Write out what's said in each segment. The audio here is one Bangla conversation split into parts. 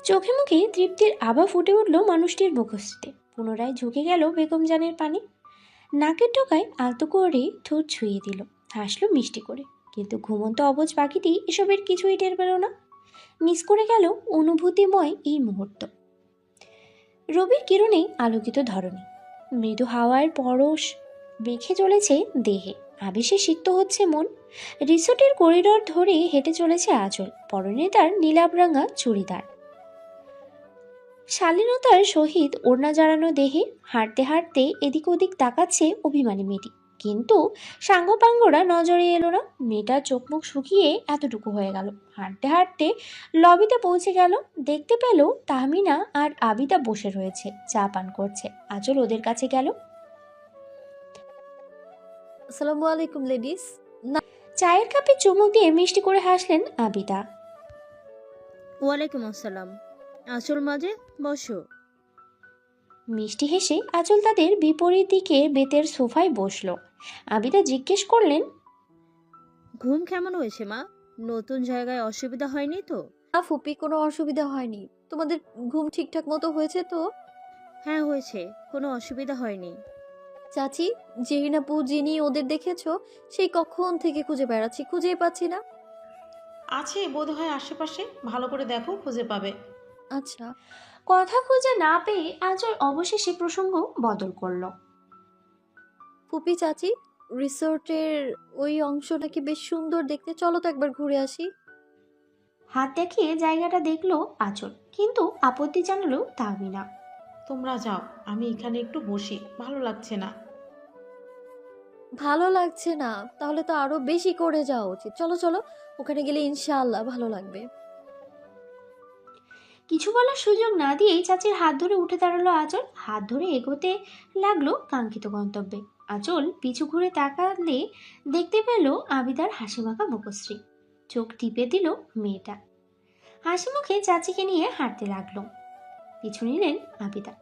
চোখে মুখে তৃপ্তির আভা ফুটে উঠল মানুষটির মুখশ্রীতে। পুনরায় ঝুঁকে গেল বেগম জানের পানে, নাকের ডোকায় আলতো করে ঠোঁট ছুঁয়ে দিল, হাসলো মিষ্টি করে। কিন্তু ঘুমন্ত অবুঝ পাখিটি এসবের কিছুই টের পেল না। মিস করে গেল অনুভূতিময় এই মুহূর্ত। রবির কিরণে আলোকিত ধরনী, মৃদু হাওয়ার পরশ মেখে চলেছে দেহে, আবেশে সিক্ত হচ্ছে মন। রিসোর্টের করিডোর ধরে হেঁটে চলেছে আঁচল, পরনে তার নীলাভরাঙা চুড়িদার, শালীনতার সহিত ওড়না জড়ানো দেহে। হাঁটতে হাঁটতে এদিক ওদিক তাকাচ্ছে অভিমানী মেয়েটি, কিন্তু সাঙ্গপাঙ্গরা নজরে এলো না। মেয়েটার চোখ মুখ শুকিয়ে এতটুকু হয়ে গেল। হাঁটতে হাঁটতে লবিতে পৌঁছে গেল, দেখতে পেল তাহমিনা আর আবিদা বসে রয়েছে, চা পান করছে। আঁচল ওদের কাছে গেল। আসসালামু আলাইকুম লেডিস। না, চায়ের কাপে চুমুক দিয়ে মিষ্টি করে হাসলেন আবিদা। ওয়ালাইকুম আসসালাম। আসল মাঝে বসো। মিষ্টি হেসে আঁচল তাদের বিপরীত দিকে বেতের সোফায় বসলো। আবিদা জিজ্ঞেস করলেন, ঘুম কেমন হয়েছে মা? নতুন জায়গায় অসুবিধা হয়নি তো? ফুপি, কোনো অসুবিধা হয়নি। তোমাদের ঘুম ঠিকঠাক মতো হয়েছে তো? হ্যাঁ হয়েছে, কোনো অসুবিধা হয়নি। চাচি, জেরিন আপু, যিনি, ওদের দেখেছো? সেই কখন থেকে খুঁজে বেড়াচ্ছি, খুঁজেই পাচ্ছি না। আছে বোধহয় আশেপাশে, ভালো করে দেখো, খুঁজে পাবে। আচ্ছা। কথা খুঁজে না পেয়ে আঁচল অবশেষে প্রসঙ্গ বদল করলো। ফুপি চাচি, রিসোর্টের ওই অংশটা কি বেশ সুন্দর দেখতে, চলো তো একবার ঘুরে আসি। হাত দেখিয়ে জায়গাটা দেখলো আঁচল, কিন্তু আপত্তি জানালো তাহমিনা। তোমরা যাও, আমি এখানে একটু বসি, ভালো লাগছে না। ভালো লাগছে না? তাহলে তো আরো বেশি করে যাওয়া উচিত। চলো চলো, ওখানে গেলে ইনশাআল্লাহ ভালো লাগবে। কিছু বলার সুযোগ না দিয়েই চাচির হাত ধরে উঠে দাঁড়ালো আঁচল। হাত ধরে এগোতে লাগলো কাঙ্ক্ষিত গন্তব্যে। আঁচল পিছু ঘুরে তাকালে দেখতে পেল আবিদার হাসিমাখা মুখশ্রী। চোখ টিপে দিল মেয়েটা, হাসি মুখে চাচিকে নিয়ে হাঁটতে লাগলো। পিছু নিলেন আবিদা।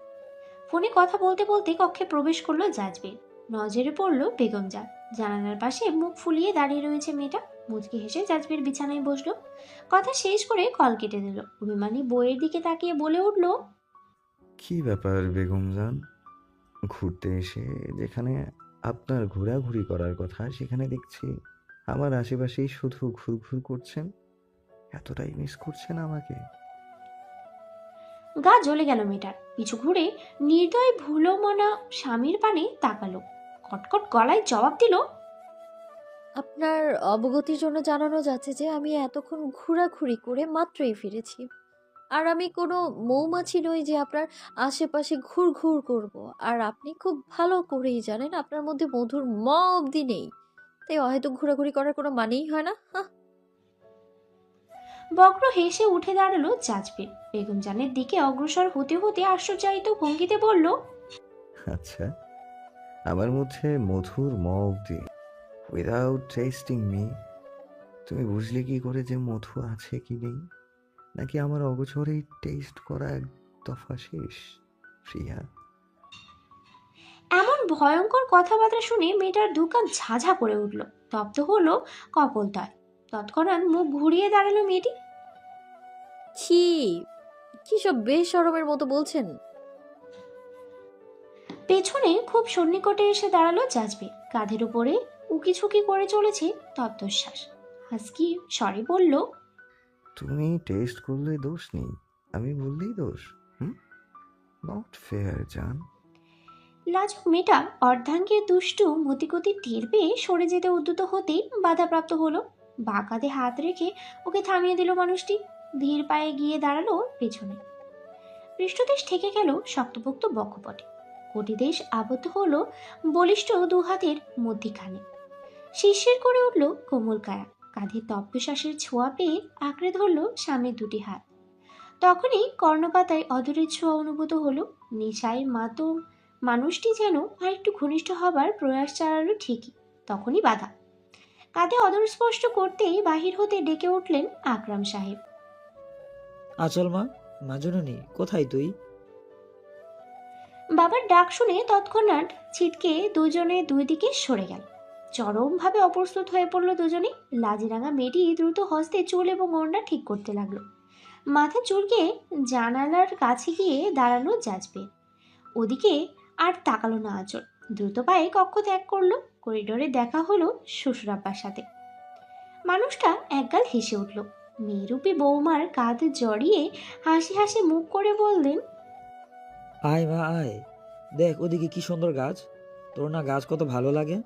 ফোনে কথা বলতে বলতে কক্ষে প্রবেশ করলো জাজবের। নজরে পড়লো বেগম জান। জানালার পাশে মুখ ফুলিয়ে দাঁড়িয়ে রয়েছে মেয়েটা। মুচকি হেসে জাজবের বিছানায় বসলো। কথা শেষ করে কল কেটে দিল। অভিমানী বইয়ের দিকে তাকিয়ে বলে উঠল, কি ব্যাপার বেগম জান? ঘুরতে এসে যেখানে আপনার ঘোরাঘুরি করার কথা, সেখানে দেখছি আমার আশেপাশেই শুধু ঘুরঘুর করছেন। এতটাই মিস করছেন আমাকে? গা জ্বলে গেল মেয়েটার। পিছু ঘুরে নির্দয় ভুলোমনা স্বামীর পানে তাকালো। কটকট গলায় জবাব দিল, আপনার অবগতির জন্য জানানো যাচ্ছে যে আমি এতক্ষণ ঘোরাঘুরি করে মাত্রই ফিরেছি। আর আমি কোনো মৌমাছি নই যে আপনার আশেপাশে ঘুরঘুর করব। আর আপনি খুব ভালো করেই জানেন আপনার মধ্যে মধুর অবধি নেই। তাই হয়তো ঘোরাঘুরি করার কোনো মানেই হয় না। হাহ। বক্র হেসে উঠে দাঁড়ালো জাজবের। বেগম জানের দিকে অগ্রসর হতে হতে আশ্চর্যায়িত ভঙ্গিতে বলল, আচ্ছা, আমার মধ্যে মধুর অব্দি, উইদাউট টেস্টিং মি, তুমি বুঝলে কি করে যে মধু আছে কি নেই? নাকি আমার অগোচরেই টেস্ট করা এক দফা শেষ? প্রিয়া, এমন ভয়ঙ্কর কথাবার্তা শুনে মেয়েটার দুকান ঝাঝা করে উঠল। তপ্ত হলো কপলতায়। তৎক্ষণাৎ মুখ ঘুরিয়ে দাঁড়ালো মেয়েটি। ছি, কি সব বেশরমের মতো বলছেন? পেছনে খুব সন্নিকটে এসে দাঁড়ালো জাজবে। কাঁধের উপরে উকিঝুঁকি করে চলেছে তত্ত্বশ্বাস। হাসকি স্বরে বলল, তুমি টেস্ট করলে দোষ নেই, আমি বললেই দোষ। নট ফেয়ার জান। লাজুক মেয়েটা অর্ধাঙ্গের দুষ্টু মতিগতি টের পেয়ে সরে যেতে উদ্যত হতেই বাধাপ্রাপ্ত হলো। বাঁ কাঁধে হাত রেখে ওকে থামিয়ে দিল মানুষটি। ধীর পায়ে গিয়ে দাঁড়ালো পেছনে। পৃষ্ঠদেশ ঠেকে গেল শক্তপোক্ত বক্ষপটে। কটিদেশ আবদ্ধ হলো বলিষ্ঠ দু হাতের মধ্যিখানে। শিরশির করে উঠল কোমল কায়া। কাঁধে তপ্তশ্বাসের ছোঁয়া পেয়ে আঁকড়ে ধরল স্বামীর দুটি হাত। তখনই কর্ণপাতায় অদরের ছোঁয়া অনুভূত হলো। নেশায় মাতম মানুষটি যেন আর একটু ঘনিষ্ঠ হবার প্রয়াস চালালো ঠিকই, তখনই বাধা। কাঁধে অদর স্পষ্ট করতেই বাহির হতে ডেকে উঠলেন আকরাম সাহেব। আচল মা, মাজননী কোথায় তুই? বাবার ডাক শুনে তৎক্ষণাৎ ছিটকে দুজনে দুই দিকে সরে গেল। চরমভাবে অপ্রস্তুত হয়ে পড়ল দুজনে। লাজিরাঙা মেয়েটি দ্রুত হস্তে চুল এবং ওড়না ঠিক করতে লাগলো। মাথা চুলকে জানালার কাছে গিয়ে দাঁড়ানো যাচবে। ওদিকে আর তাকালো না আঁচল। দ্রুত পায়ে কক্ষ ত্যাগ করলো। করিডোরে দেখা হলো শ্বশুরাব্বার সাথে। মানুষটা একগাল হেসে উঠল। মেয়েরূপী বৌমার কাঁধ জড়িয়ে হাসি হাসি মুখ করে বললেন, আয় মা আয়, দেখ ওদিকে কি সুন্দর গাছ। তোর না গাছ কত ভালো লাগে?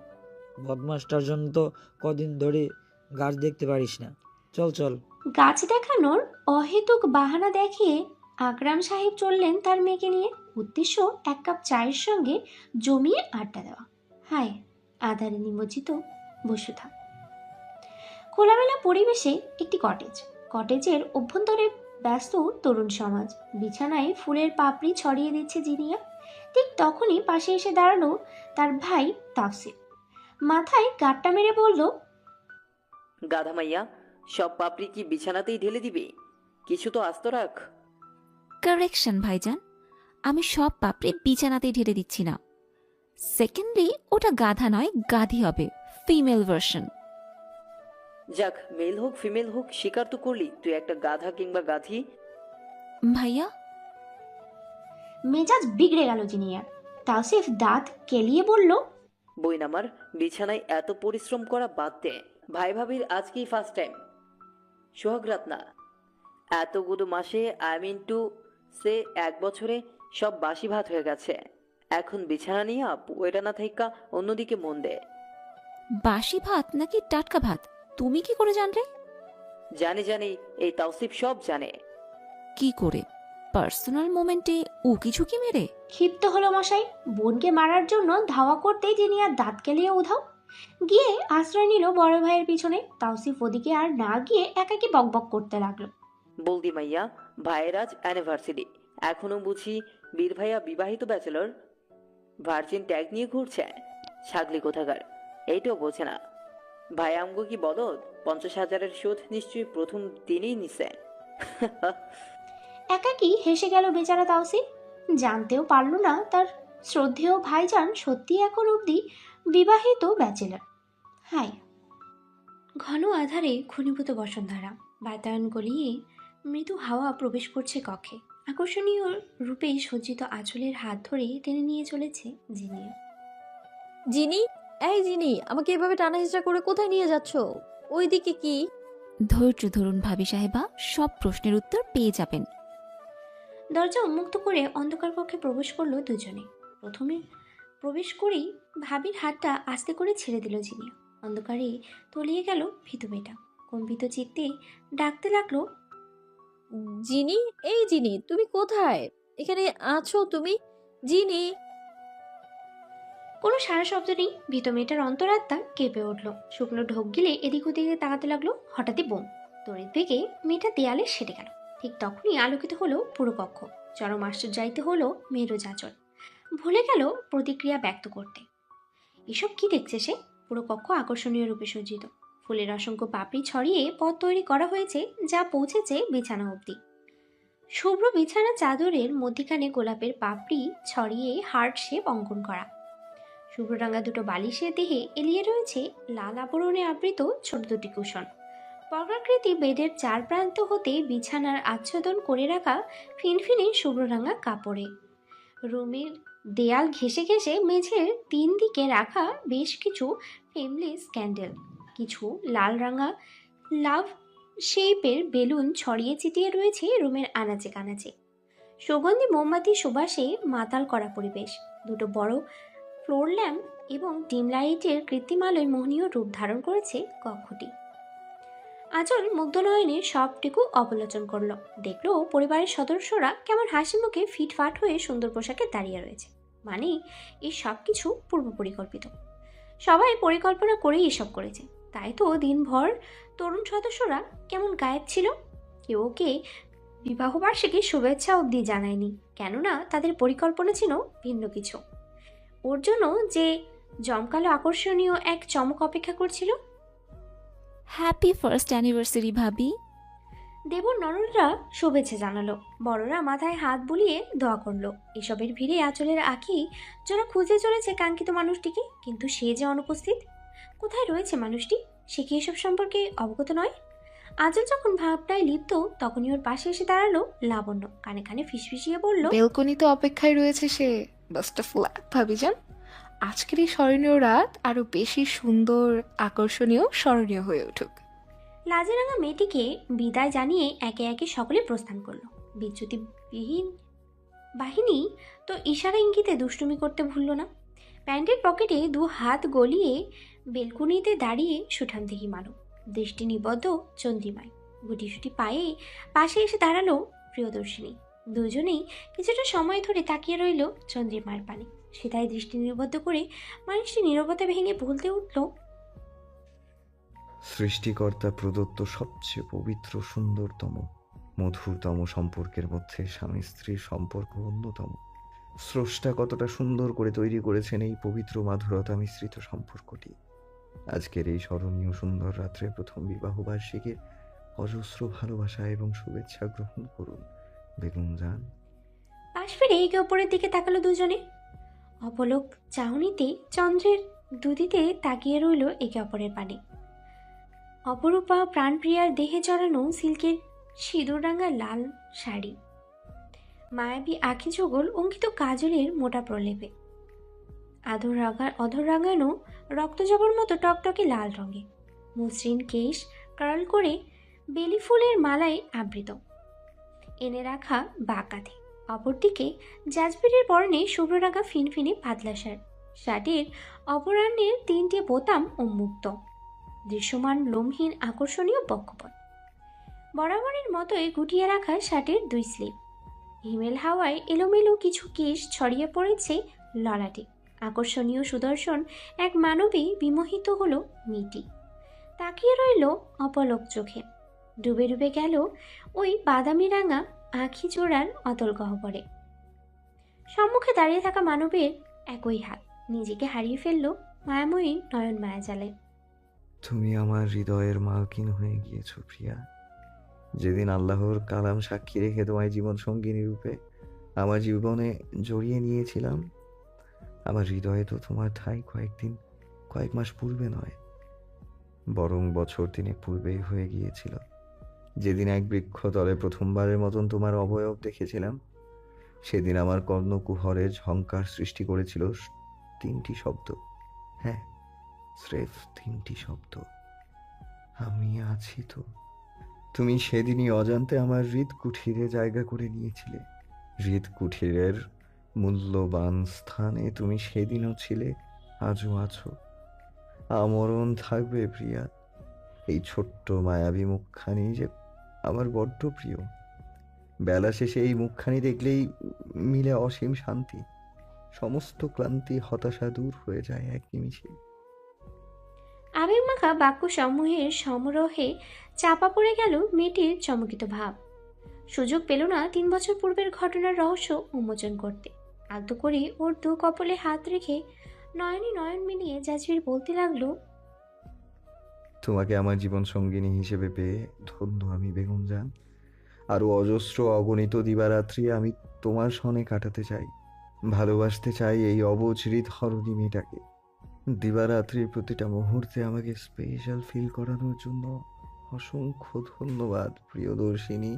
বদমাসটার জন্য তো কদিন ধরে গাছ দেখতে পারিস না। চল চল। গাছ দেখানোর অহেতুক বাহানা দেখিয়ে আকরাম সাহেব চললেন তার মেয়েকে নিয়ে। উদ্দেশ্য এক কাপ চায়ের সঙ্গে জমিয়ে আড্ডা দেওয়া। হায় আধারে নিমজ্জিত বসুধা। খোলামেলা পরিবেশে একটি কটেজ। কটেজের অভ্যন্তরে ব্যস্ত তরুণ সমাজ। বিছানায় ফুলের পাপড়ি ছড়িয়ে দিচ্ছে জিনিয়া। ঠিক তখনই পাশে এসে দাঁড়ালো তার ভাই তাফসির। মাথায় গাঁটটা মেরে বলল, গাধা মাইয়া, সব পাপড়ি কি বিছানাতেই ঢেলে দিবি? কিছু তো আস্ত রাখ। কারেকশন ভাইজান, আমি সব পাপড়ি বিছানাতেই ঢেলে দিচ্ছি না। সেকেন্ডলি, ওটা গাধা নয়, গাধি হবে, ফিমেল ভার্সন। যাক, মেল হোক ফিমেল হোক, স্বীকার তো করলি তুই একটা গাধা কিংবা গাধি। ভাইয়া, মেজাজ বিগড়ে গেল জিনিয়ার। তাওসিফ দাঁত কেলিয়ে বলল, বইন আমার, বিছানায় এত পরিশ্রম করা বাদ দে। ভাই ভাবির আজকেই ফার্স্ট টাইম, সোহাগরাত না। এতগুলো মাসে আই মিন টু সে 1 বছরে সব বাসি ভাত হয়ে গেছে। এখন বিছানা নিয়ে ওইটা না থাইকা অন্যদিকে মন দে। বাসি ভাত নাকি টাটকা ভাত, তুমি কি করে জানলে? জানি জানি, এই তাওসিফ সব জানে। কি করে? পার্সোনাল মোমেন্টে উকি ঝুঁকি মেরে? ক্ষিপ্ত হলো মশাই। বোনকে মারার জন্য ধাওয়া করতেই জিনিয়ার দাঁত কেলিয়ে উধাও। গিয়ে আশ্রয় নিল বড় ভাইয়ের পিছনে। তাওসিফ ওদিকে আর না গিয়ে একাকি বকবক করতে লাগলো। বলদি মাইয়া, ভাইয়ের আজ অ্যানিভার্সারি, এখনো বুঝি বীর ভাইয়া বিবাহিত ব্যাচেলর ভার্জিন ট্যাগ নিয়ে ঘুরছে। ছাগলি কোথাকার, এইটাও বোঝে না। ভাই আমগো কি বলদ? 50,000-এর শোধ নিশ্চয়ই প্রথম দিনই নিছে। একাকি হেসে গেল বেচারা তাওসিফ। জানতেও পারল না তার শ্রদ্ধেয় ভাইজান সত্যি এখন অবধি বিবাহিত ব্যাচেলর। হায়। ঘন আধারে ঘনীভূত বসন্তধারা। বাতায়ন গলিয়ে মৃদু হাওয়া প্রবেশ করছে কক্ষে। আকর্ষণীয় রূপে সজ্জিত আঁচলের হাত ধরে টেনে নিয়ে চলেছে জিনিয়া। জিনি, এই জিনি, আমাকে এভাবে টানা হেঁচড়া করে কোথায় নিয়ে যাচ্ছ? ওইদিকে কি? ধৈর্য ধরুন ভাবি সাহেবা, সব প্রশ্নের উত্তর পেয়ে যাবেন। দরজা উন্মুক্ত করে অন্ধকার কক্ষে প্রবেশ করলো দুজনে। প্রথমে প্রবেশ করেই ভাবির হাতটা আস্তে করে ছেড়ে দিল জিনিয়া। অন্ধকারে তলিয়ে গেল ভীতু মেয়েটা। কম্পিত চিত্তে ডাকতে লাগলো, জিনি, এই জিনি, তুমি কোথায়? এখানে আছো তুমি? জিনি। কোনো সারা শব্দ নেই। ভীত মেয়েটার অন্তরাত্মা কেঁপে উঠল। শুকনো ঢোক গিলে এদিক ওদিকে তাকাতে লাগলো। হঠাৎই বোম তড়িৎ বেগে মেয়েটা দেয়ালে সেটে গেল। ঠিক তখনই আলোকিত হলো পুরো কক্ষ। চরম আশ্চর্যায়িত হলো মেয়েরও যাচল। ভুলে গেল প্রতিক্রিয়া ব্যক্ত করতে। এসব কি দেখছে সে? পুরো কক্ষ আকর্ষণীয় রূপে সজ্জিত। ফুলের অসংখ্য পাপড়ি ছড়িয়ে পথ তৈরি করা হয়েছে, যা পৌঁছেছে বিছানা অবধি। শুভ্র বিছানা চাদরের মধ্যিখানে গোলাপের পাপড়ি ছড়িয়ে হার্ট শেপ অঙ্কন করা। শুভ্ররাঙা দুটো বালিশের দেহে এলিয়ে রয়েছে লাল আবরণে আবৃত ছোট দুটি কুশন। বর্গাকৃতি বেডের চার প্রান্ত হতে বিছানার আচ্ছাদন করে রাখা ফিনফিনে শুভ্ররাঙা কাপড়ে। রুমের দেয়াল ঘেঁষে ঘেঁষে মেঝের 3 দিকে রাখা বেশ কিছু ফ্লেমলেস ক্যান্ডেল। কিছু লাল রাঙা লাভ শেপের বেলুন ছড়িয়ে ছিটিয়ে রয়েছে রুমের আনাচে কানাচে। সুগন্ধি মোমবাতি সুবাসে মাতাল করা পরিবেশ। দুটো বড় ফ্লোর ল্যাম্প এবং ডিম লাইটের কৃত্রিম আলোয় মোহনীয় রূপ ধারণ করেছে কক্ষটি। আঁচল মুগ্ধ নয়নে সবটুকু অবলোচন করল। দেখলো পরিবারের সদস্যরা কেমন হাসি মুখে ফিটফাট হয়ে সুন্দর পোশাকে দাঁড়িয়ে রয়েছে। মানে এই সব কিছু পূর্ব পরিকল্পিত। সবাই পরিকল্পনা করেই এসব করেছে। তাই তো দিনভর তরুণ সদস্যরা কেমন গায়েব ছিল। কেউ ওকে বিবাহবার্ষিকীর শুভেচ্ছা অবধি জানায়নি, কেননা তাদের পরিকল্পনা ছিল ভিন্ন কিছু। ওর জন্য যে জমকালো আকর্ষণীয় এক চমক অপেক্ষা করছিল। হ্যাপি ফার্স্ট অ্যানিভার্সারি ভাবি। দেবর ননদরা শুভেচ্ছা জানালো। বড়রা মাথায় হাত বুলিয়ে দোয়া করলো। এসবের ভিড়ে আঁচলের আঁখি যারা খুঁজে চলেছে কাঙ্ক্ষিত মানুষটিকে, কিন্তু সে যে অনুপস্থিত। কোথায় রয়েছে মানুষটি? সে কি এসব সম্পর্কে অবগত নয়? আঁচল যখন ভাবটায় লিপ্ত তখনই ওর পাশে এসে দাঁড়ালো লাবণ্য, কানে কানে ফিসফিসিয়ে বলল, বেলকনিতে অপেক্ষায় রয়েছে সে। বেস্ট অফ লাক ভাবিজান। আজকের এই স্মরণীয় রাত আরো বেশি সুন্দর, আকর্ষণীয়, স্মরণীয় হয়ে উঠুক। লাজেরাঙা মেয়েটিকে বিদায় জানিয়ে একে একে সকলে প্রস্থান করলো। বিচ্যুতিবিহীন বাহিনী তো ইশারা ইঙ্গিতে দুষ্টুমি করতে ভুলল না। প্যান্টের পকেটে 2 হাত গলিয়ে বেলকুনিতে দাঁড়িয়ে সুঠাম দেখি মানো, দৃষ্টি নিবদ্ধ চন্দ্রিমায়। গুটিসুটি পায়ে পাশে এসে দাঁড়ালো প্রিয়দর্শিনী। দুজনেই কিছুটা সময় ধরে তাকিয়ে রইল চন্দ্রিমার পানে। সেটাই দৃষ্টি নিবদ্ধ করে মানুষটি নীরবতা ভেঙে বলতে উঠল, সৃষ্টিকর্তা প্রদত্ত সবচেয়ে পবিত্র, সুন্দরতম, মধুরতম সম্পর্কের মধ্যে স্বামী স্ত্রীর সম্পর্ক অন্যতম। স্রষ্টা কতটা সুন্দর করে তৈরি করেছেন এই পবিত্র মাধুরতা মিশ্রিত সম্পর্কটি। আজকের এই স্মরণীয় সুন্দর রাত্রে প্রথম বিবাহ বার্ষিকীর অজস্র ভালোবাসা এবং শুভেচ্ছা গ্রহণ করুন বেগম জান। পাশ ফিরে একে অপরের দিকে তাকালো দুজনে। অপলক চাহনিতে চন্দ্রের দুদিতে তাকিয়ে রইল একে অপরের পানে। অপরূপা প্রাণপ্রিয়ার দেহে চড়ানো সিল্কের সিঁদুররাঙা লাল শাড়ি, মায়াবী আখি যুগল অঙ্কিত কাজলের মোটা প্রলেপে, অধর রাঙানো রক্তজবার মতো টকটকে লাল রঙে, মসৃণ কেশ কার্ল করে বেলি ফুলের মালায় আবৃত, এনে রাখা বাঁকাতে। অপরদিকে জাজবিরের পরনে শুভ্ররাঙা ফিনফিনে পাতলা শার্টের অপরাহ্নের 3টে বোতাম উন্মুক্ত, দৃশ্যমান লোমহীন আকর্ষণীয় বক্ষপট, বরাবরের মতোই গুটিয়ে রাখা শার্টের 2 স্লিভ। হিমেল হাওয়ায় এলোমেলো কিছু কেশ ছড়িয়ে পড়েছে ললাটে। আকর্ষণীয় সুদর্শন এক মানবী বিমোহিত হলো মেয়েটি। তাকিয়ে রইল অপলক চোখে। ডুবে ডুবে গেল ওই বাদামি রাঙা আখি জোড়ার অতল গহ্বরে। সম্মুখে দাঁড়িয়ে থাকা মানবের একই হাত, নিজেকে হারিয়ে ফেলল মায়াময়ী নয়ন মায়াজালে। তুমি আমার হৃদয়ের মালকিন হয়ে গিয়েছো প্রিয়া। যেদিন আল্লাহর কালাম সাক্ষী রেখে তোমায় জীবন সঙ্গিনী রূপে আমার জীবনে জড়িয়ে নিয়েছিলাম, আমার হৃদয়ে তো তোমার ঠাঁই কয়েক মাস পূর্বে নয়, বরং বছর 3 পূর্বেই হয়ে গিয়েছিল। যেদিন এক বৃক্ষতলে প্রথমবারের মতন তোমার অবয়ব দেখেছিলাম, সেদিন আমার কর্ণকুহরে ঝংকার সৃষ্টি করেছিল 3টি শব্দ। হ্যাঁ, স্রেফ 3টি শব্দ, আমি আছি তো। তুমি সেদিনই অজান্তে আমার হৃদ কুঠিরে জায়গা করে নিয়েছিলে। হৃদ কুঠিরের মূল্যবান স্থানে তুমি সেদিনও ছিলে, আজও আছো, আমরণ থাকবে প্রিয়া। এই ছোট্ট মায়াবী মুখখানি যে আমার বড্ড প্রিয়। বেলা শেষে এই মুখখানি দেখলেই মিলে অসীম শান্তি, সমস্ত ক্লান্তি হতাশা দূর হয়ে যায় এক নিমিষে। আবেগমাখা বাক্য সমূহের সমারোহে চাপা পড়ে গেল মেয়েটির চমকিত ভাব। সুযোগ পেল না 3 বছর পূর্বের ঘটনার রহস্য উন্মোচন করতে। আলতো করে ওর 2 কপলে হাত রেখে নয়নে নয়ন মিলিয়ে জাজবির বলতে লাগলো, তোমাকে আমার জীবন সঙ্গিনী হিসেবে পেয়ে ধন্য আমি বেগম জান। আরও অজস্র অগণিত দিবারাত্রি আমি তোমার সনে কাটাতে চাই, ভালোবাসতে চাই এই অবুঝ হৃদহরণী মেয়েটাকে। দিবারাত্রির প্রতিটা মুহূর্তে আমাকে স্পেশাল ফিল করানোর জন্য অসংখ্য ধন্যবাদ প্রিয়দর্শিনী।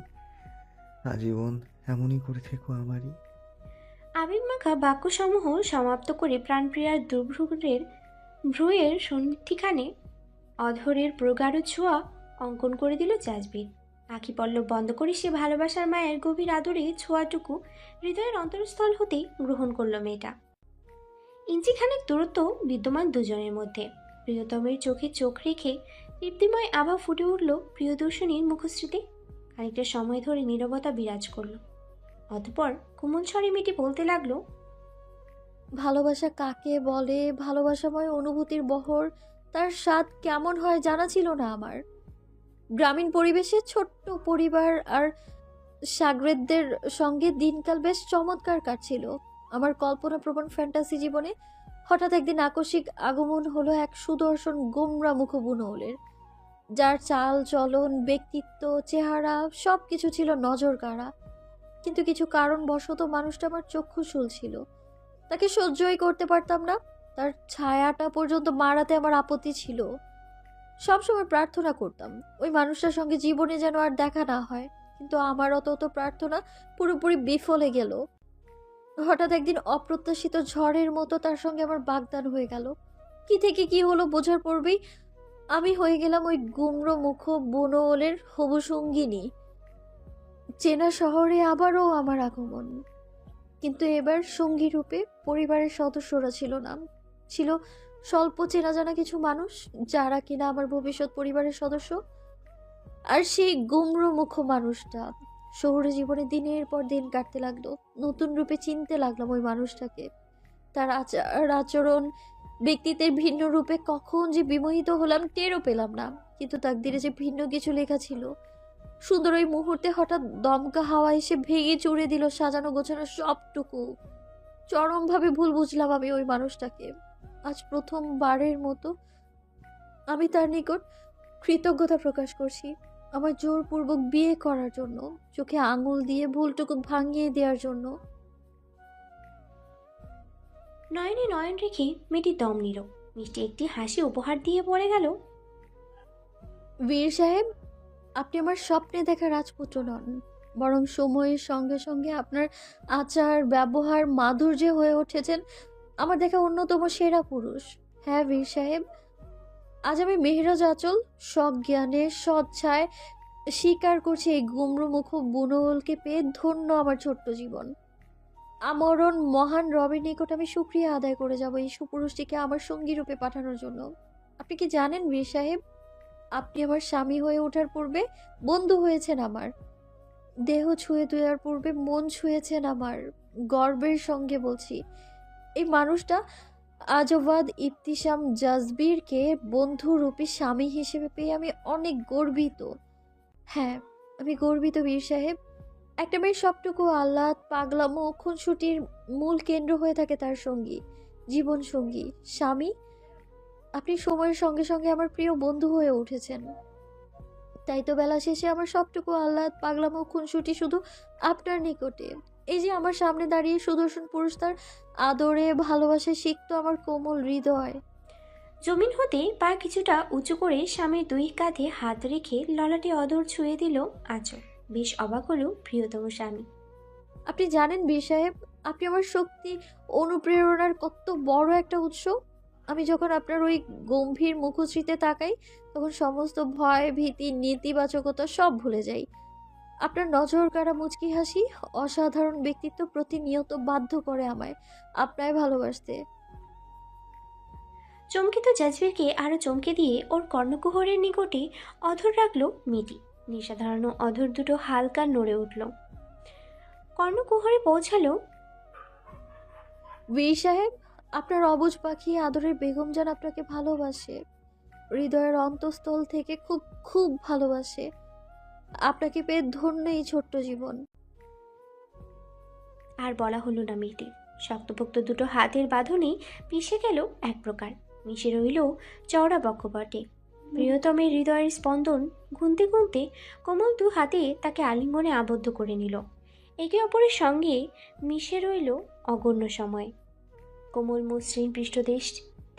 আজীবন এমনই করে থেকো আমারই। আবেগমাখা বাক্যসমূহ সমাপ্ত করে প্রাণপ্রিয়ার ভ্রুয়ের সন্ধিখানে অধরের প্রগাঢ় ছোঁয়া অঙ্কন করে দিল জাজবির। আঁখি পল্লব বন্ধ করে সে ভালোবাসার মায়ের গভীর আদরে ছোঁয়াটুকু হৃদয়ের অন্তরস্থল হতেই গ্রহণ করল মেয়েটা। ইঞ্চিখানেক দূরত্ব বিদ্যমান দুজনের মধ্যে। প্রিয়তমের চোখে চোখ রেখে দীপ্তিময় আভা ফুটে উঠল প্রিয়দর্শনীর মুখশ্রীতে। খানিকটা সময় ধরে নীরবতা বিরাজ করল। অতঃপর কোমল স্বরে মেয়েটি বলতে লাগলো, ভালোবাসা কাকে বলে, ভালোবাসাময় অনুভূতির বহর, তার স্বাদ কেমন হয় জানা ছিল না আমার। গ্রামীণ পরিবেশে ছোট্ট পরিবার আর সাগরেদদের সঙ্গে দিনকাল বেশ চমৎকার কাটছিল আমার কল্পনাপ্রবণ ফ্যান্টাসি জীবনে। হঠাৎ একদিন আকস্মিক আগমন হলো এক সুদর্শন গোমরা মুখবুনৌলের, যার চাল চলন, ব্যক্তিত্ব, চেহারা সব কিছু ছিল নজর কাড়া। কিন্তু কিছু কারণবশত মানুষটা আমার চক্ষুশূল ছিল, তাকে সহ্যই করতে পারতাম না। তার ছায়াটা পর্যন্ত মারাতে আমার আপত্তি ছিল। সবসময় প্রার্থনা করতাম ওই মানুষটার সঙ্গে জীবনে যেন আর দেখা না হয়, কিন্তু আমার অত প্রার্থনা পুরোপুরি বিফলে গেল। হঠাৎ একদিন অপ্রত্যাশিত ঝড়ের মতো তার সঙ্গে আমার বাগদান হয়ে গেল। কি থেকে কি হলো বোঝার পূর্বেই আমি হয়ে গেলাম ওই গুমড়ো মুখ বনওয়ালের হবু সঙ্গিনী। চেনা শহরে আবারও আমার আগমন, কিন্তু এবার সঙ্গী রূপে পরিবারের সদস্যরা ছিল না, ছিল স্বল্প চেনা জানা কিছু মানুষ যারা কিনা আমার ভবিষ্যৎ পরিবারের সদস্য। আর সেই গুমড়ো মুখ মানুষটা শহুরে জীবনে দিনের পর দিন কাটতে লাগলো। নতুন রূপে চিনতে লাগলাম ওই মানুষটাকে, তার আচার আচরণ ব্যক্তিত্বের ভিন্ন রূপে কখন যে বিমোহিত হলাম টেরও পেলাম না। কিন্তু তাকদিরে যে ভিন্ন কিছু লেখা ছিল। সুন্দর ওই মুহূর্তে হঠাৎ দমকা হাওয়া এসে ভেঙে চুড়ে দিল সাজানো গোছানো সবটুকু। চরমভাবে ভুল বুঝলাম আমি ওই মানুষটাকে। আজ প্রথমবারের মতো আমি তার নিকট কৃতজ্ঞতা প্রকাশ করছি আমার জোরপূর্বক বিয়ে করার জন্য, চোখে আঙুল দিয়ে ভুলটুকু ভাঙিয়ে দেওয়ার জন্য। নয়নে নয়ন রেখে মেয়েটি দম নিল। মিষ্টি একটি হাসি উপহার দিয়ে বলে গেল, বীর সাহেব, আপনি আমার স্বপ্নে দেখা রাজপুত্র নন, বরং সময়ের সঙ্গে সঙ্গে আপনার আচার ব্যবহার মাধুর্যে হয়ে উঠেছেন আমার দেখা অন্যতম সেরা পুরুষ। হ্যাঁ বীর সাহেব, আজ আমি মেহরাজ আঁচল সজ্ঞানে সচ্ছায় স্বীকার করছি এই গুমরু মুখ বুনোহলকে পেয়ে ধন্য আমার ছোট্ট জীবন। আমরণ মহান রবের নিকট আমি শুকরিয়া আদায় করে যাব এই সুপুরুষটিকে আমার সঙ্গী রূপে পাঠানোর জন্য। আপনি কি জানেন বীর সাহেব, আপনি আমার স্বামী হয়ে ওঠার পূর্বে বন্ধু হয়েছেন আমার, দেহ ছুঁয়ে দেওয়ার পূর্বে মন ছুঁয়েছেন আমার। গর্বের সঙ্গে বলছি, এই মানুষটা আজওয়াদ ইবতিসাম জাজবিরকে বন্ধুরূপী স্বামী হিসেবে পেয়ে আমি অনেক গর্বিত। হ্যাঁ, আমি গর্বিত বীর সাহেব। একটা মেয়ের সবটুকু আহ্লাদ পাগলামো খুনসুটির মূল কেন্দ্র হয়ে থাকে তার সঙ্গী, জীবন সঙ্গী, স্বামী। আপনি সময়ের সঙ্গে সঙ্গে আমার প্রিয় বন্ধু হয়ে উঠেছেন। তাই তো বেলা শেষে আমার সবটুকু আহ্লাদ পাগলামো খুনসুটি শুধু আপনার নিকটে। এই যে আমার সামনে দাঁড়িয়ে সুদর্শন পুরুষ তার আদরে ভালোবাসে শিখতো আমার কোমল হৃদয়। জমিন হতে পা কিছুটা উঁচু করে স্বামীর দুই কাঁধে হাত রেখে ললাটে অধর ছুঁয়ে দিল আঁচল। বেশ অবাক হলো প্রিয়তম স্বামী। আপনি জানেন বীর সাহেব, আপনি আমার শক্তি অনুপ্রেরণার কত বড় একটা উৎস। আমি যখন আপনার ওই গম্ভীর মুখশ্রীতে তাকাই তখন সমস্ত ভয় ভীতি নেতিবাচকতা সব ভুলে যাই। আপনার নজর কাড়া মুচকি হাসি অসাধারণ ব্যক্তিত্ব প্রতিনিয়ত বাধ্য করে আমায় আপনায় ভালোবাসতে। চমকিত জাজবিরকে আরো চমকে দিয়ে ওর কর্ণকুহরের নিকটে অধর রাখলো মেয়েটি। নিসাধারণ অধর দুটো হালকা নড়ে উঠল। কর্ণকুহরে পৌঁছালো। বীর সাহেব, আপনার অবুজ পাখি আদরের বেগম জান আপনাকে ভালোবাসে, হৃদয়ের অন্তঃস্থল থেকে খুব খুব ভালোবাসে। আপনাকে পেয়ে ধন্য এই ছোট্ট জীবন। আর বলা হলো না মেয়েটি শক্তপোক্ত দুটো হাতের বাঁধনে পিষে গেল এক প্রকার। মিশে রইল চওড়া বক্ষপটে। প্রিয়তমের হৃদয়ের স্পন্দন গুনতে গুনতে কোমল দু হাতে তাকে আলিঙ্গনে আবদ্ধ করে নিল। একে অপরের সঙ্গে মিশে রইল অগণ্য সময়। কোমল মসৃণ পৃষ্ঠদেশ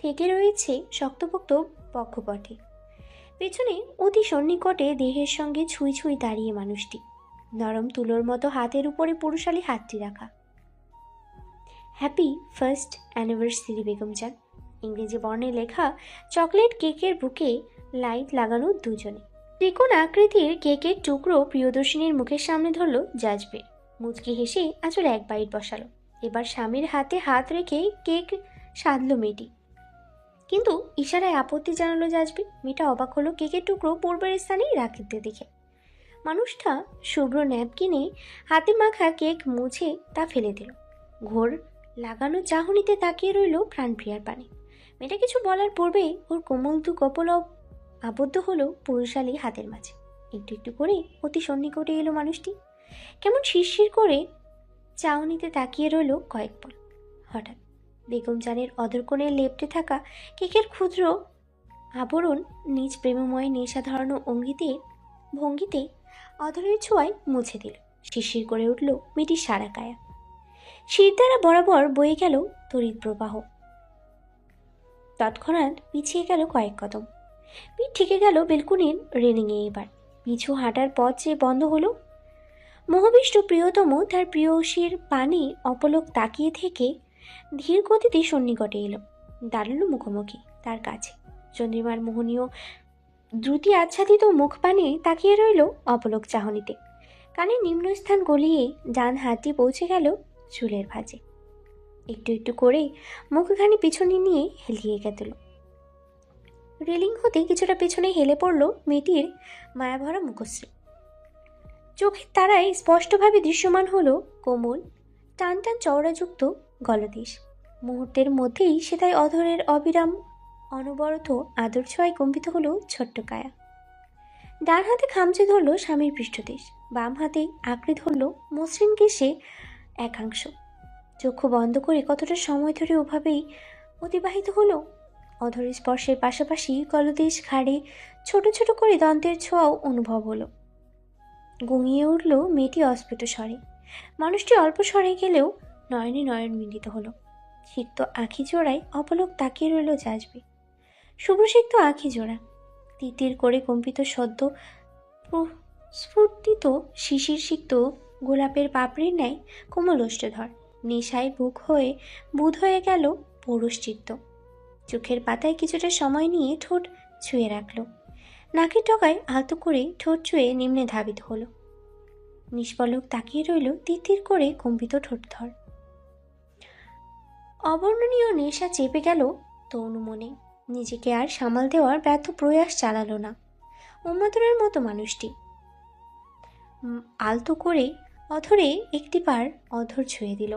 থেকে রয়েছে শক্তপোক্ত বক্ষপটে। পেছনে অতি সন্নিকটে দেহের সঙ্গে ছুঁই ছুঁই দাঁড়িয়ে মানুষটি, নরম তুলোর মতো হাতের উপরে পুরুষালী হাতটি রাখা। হ্যাপি ফার্স্ট অ্যানিভার্সারি বেগম জান, ইংরেজি বর্ণে লেখা চকলেট কেকের বুকে লাইট লাগানো দুজনে। ত্রিকোণ আকৃতির কেকের টুকরো প্রিয়দর্শিনীর মুখের সামনে ধরল জাজবির। মুচকি হেসে আঁচল এক বাইট বসালো। এবার স্বামীর হাতে হাত রেখে কেক সাধল মেয়েটি, কিন্তু ইশারায় আপত্তি জানালো জাজবির। মেয়েটা অবাক হলো কেকের টুকরো পূর্বের স্থানেই রাখতে দেখে। মানুষটা শুভ্র ন্যাপকিনে হাতে মাখা কেক মুছে তা ফেলে দিল। ঘোর লাগানো চাহনিতে তাকিয়ে রইল প্রাণপ্রিয়ার পানে। মেয়েটা কিছু বলার পূর্বে ওর কোমল দু কপল আবদ্ধ হলো পুরুষালী হাতের মাঝে। একটু একটু করে অতি সন্নিকটে এলো মানুষটি। কেমন শিরশির করে চাহনিতে তাকিয়ে রইল কয়েক পল। হঠাৎ বেগম জানের অদরকোণে লেপ্টে থাকা কেকের ক্ষুদ্র আবরণ নিজ প্রেমময় নেশা ধরানো ভঙ্গিতে অধরের ছোঁয়ায় মুছে দিল। শিরশির করে উঠল মেয়েটির সারা কায়া। শির দ্বারা বরাবর বয়ে গেল তড়িৎ প্রবাহ। তৎক্ষণাৎ পিছিয়ে গেল কয়েক কদম। পিঠ ঠেকে গেল বেলকুনির রেলিংয়ে। এবার পিছু হাঁটার পথ যে বন্ধ হলো। মোহবিষ্ট প্রিয়তম তার প্রিয়সীর পানি অপলক তাকিয়ে থেকে ধীর গতিতে সন্নিকটে এলো, দাঁড়ালো মুখোমুখি তার কাছে। চন্দ্রিমার মোহনীয় দ্রুতি আচ্ছাদিত মুখ পানে তাকিয়ে রইল অপলক চাহনিতে। কানের নিম্নস্থান গলিয়ে ডান হাতটি পৌঁছে গেল চুলের ভাঁজে। একটু একটু করে মুখখানি পিছনে নিয়ে হেলিয়ে গেল। রেলিং হতে কিছুটা পেছনে হেলে পড়ল মেয়েটির মায়াভরা মুখশ্রী। চোখের তারায় স্পষ্টভাবে দৃশ্যমান হলো কোমল টান টান চওড়াযুক্ত গলদেশ। মুহূর্তের মধ্যেই সেটাই অধরের অবিরাম অনবরত আদর ছোঁয়ায় কম্পিত হলো ছোট্ট কায়া। ডান হাতে খামচে ধরল স্বামীর পৃষ্ঠদেশ, বাম হাতে আঁকড়ে ধরল মসৃণ কেশে একাংশ। চক্ষু বন্ধ করে কতটা সময় ধরে ওভাবেই অতিবাহিত হলো। অধরের স্পর্শের পাশাপাশি গলদেশ ঘাড়ে ছোট ছোট করে দন্তের ছোঁয়াও অনুভব হলো। গুঙিয়ে উঠল মেয়েটি অস্ফুট স্বরে। মানুষটি অল্প স্বরে গেলেও নয়নে নয়ন মিলিত হলো। সিক্ত আঁখি জোড়ায় অপলক তাকিয়ে রইল জাজবে। শুভ্রসিক্ত আঁখি জোড়া তিতির করে কম্পিত সদ্য স্ফুর্তিত শিশির সিক্ত গোলাপের পাপড়ির ন্যায় কোমল ওষ্ঠধর। নেশায় বুধ হয়ে গেল পৌরুষচিত্ত। চোখের পাতায় কিছুটা সময় নিয়ে ঠোঁট ছুঁয়ে রাখল। নাকের ডগায় আলতো করে ঠোঁট ছুঁয়ে নিম্নে ধাবিত হলো। নিষ্পলক তাকিয়ে রইল তিতির করে কম্পিত ঠোঁটধর। অবর্ণনীয় নেশা চেপে গেল তরুণ মনে। নিজেকে আর সামাল দেওয়ার ব্যর্থ প্রয়াস চালালো না। উন্মাদনের মতো মানুষটি আলতো করে অধরে একটি পার অধর ছুঁয়ে দিল।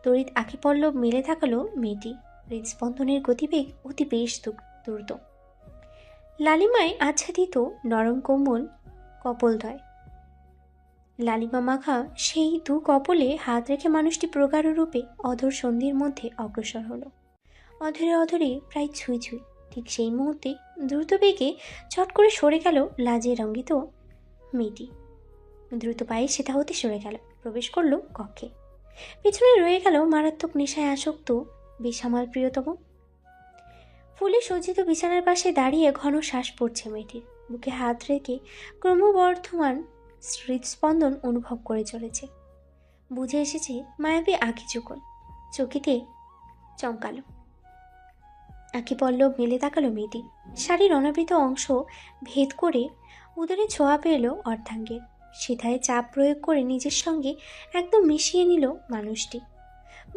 তড়িৎ আঁখি পল্লব মেলে থাকালো মেয়েটি। হৃদস্পন্দনের গতিবেগ অতি বেশ দ্রুত। লালিমায় আচ্ছাদিত নরম কোমল কপোলদ্বয়। লালিমা মাখা সেই দু কপলে হাত রেখে মানুষটি প্রগাঢ় রূপে অধর সন্ধির মধ্যে অগ্রসর হলো। অধরে অধরে প্রায় ছুঁই ছুঁই। ঠিক সেই মুহূর্তে দ্রুত বেগে চট করে সরে গেল লাজে রঙ্গিত মেয়েটি। দ্রুত পায়ে সেটা হতে সরে গেল, প্রবেশ করলো কক্ষে। পেছনে রয়ে গেল মারাত্মক নেশায় আসক্ত বেসামাল প্রিয়তম। ফুলে সজ্জিত বিছানার পাশে দাঁড়িয়ে ঘন শ্বাস পড়ছে মেয়েটির। বুকে হাত রেখে ক্রমবর্ধমান হৃদস্পন্দন অনুভব করে চলেছে। বুঝে এসেছে মায়াবী আঁখি চুকল চকিতে চমকালো। আঁখি পল্লব মেলে তাকালো মেয়েটি। শাড়ির অনাবৃত অংশ ভেদ করে উদরে ছোঁয়া পেল অর্ধাঙ্গের। সেথায় চাপ প্রয়োগ করে নিজের সঙ্গে একদম মিশিয়ে নিল মানুষটি।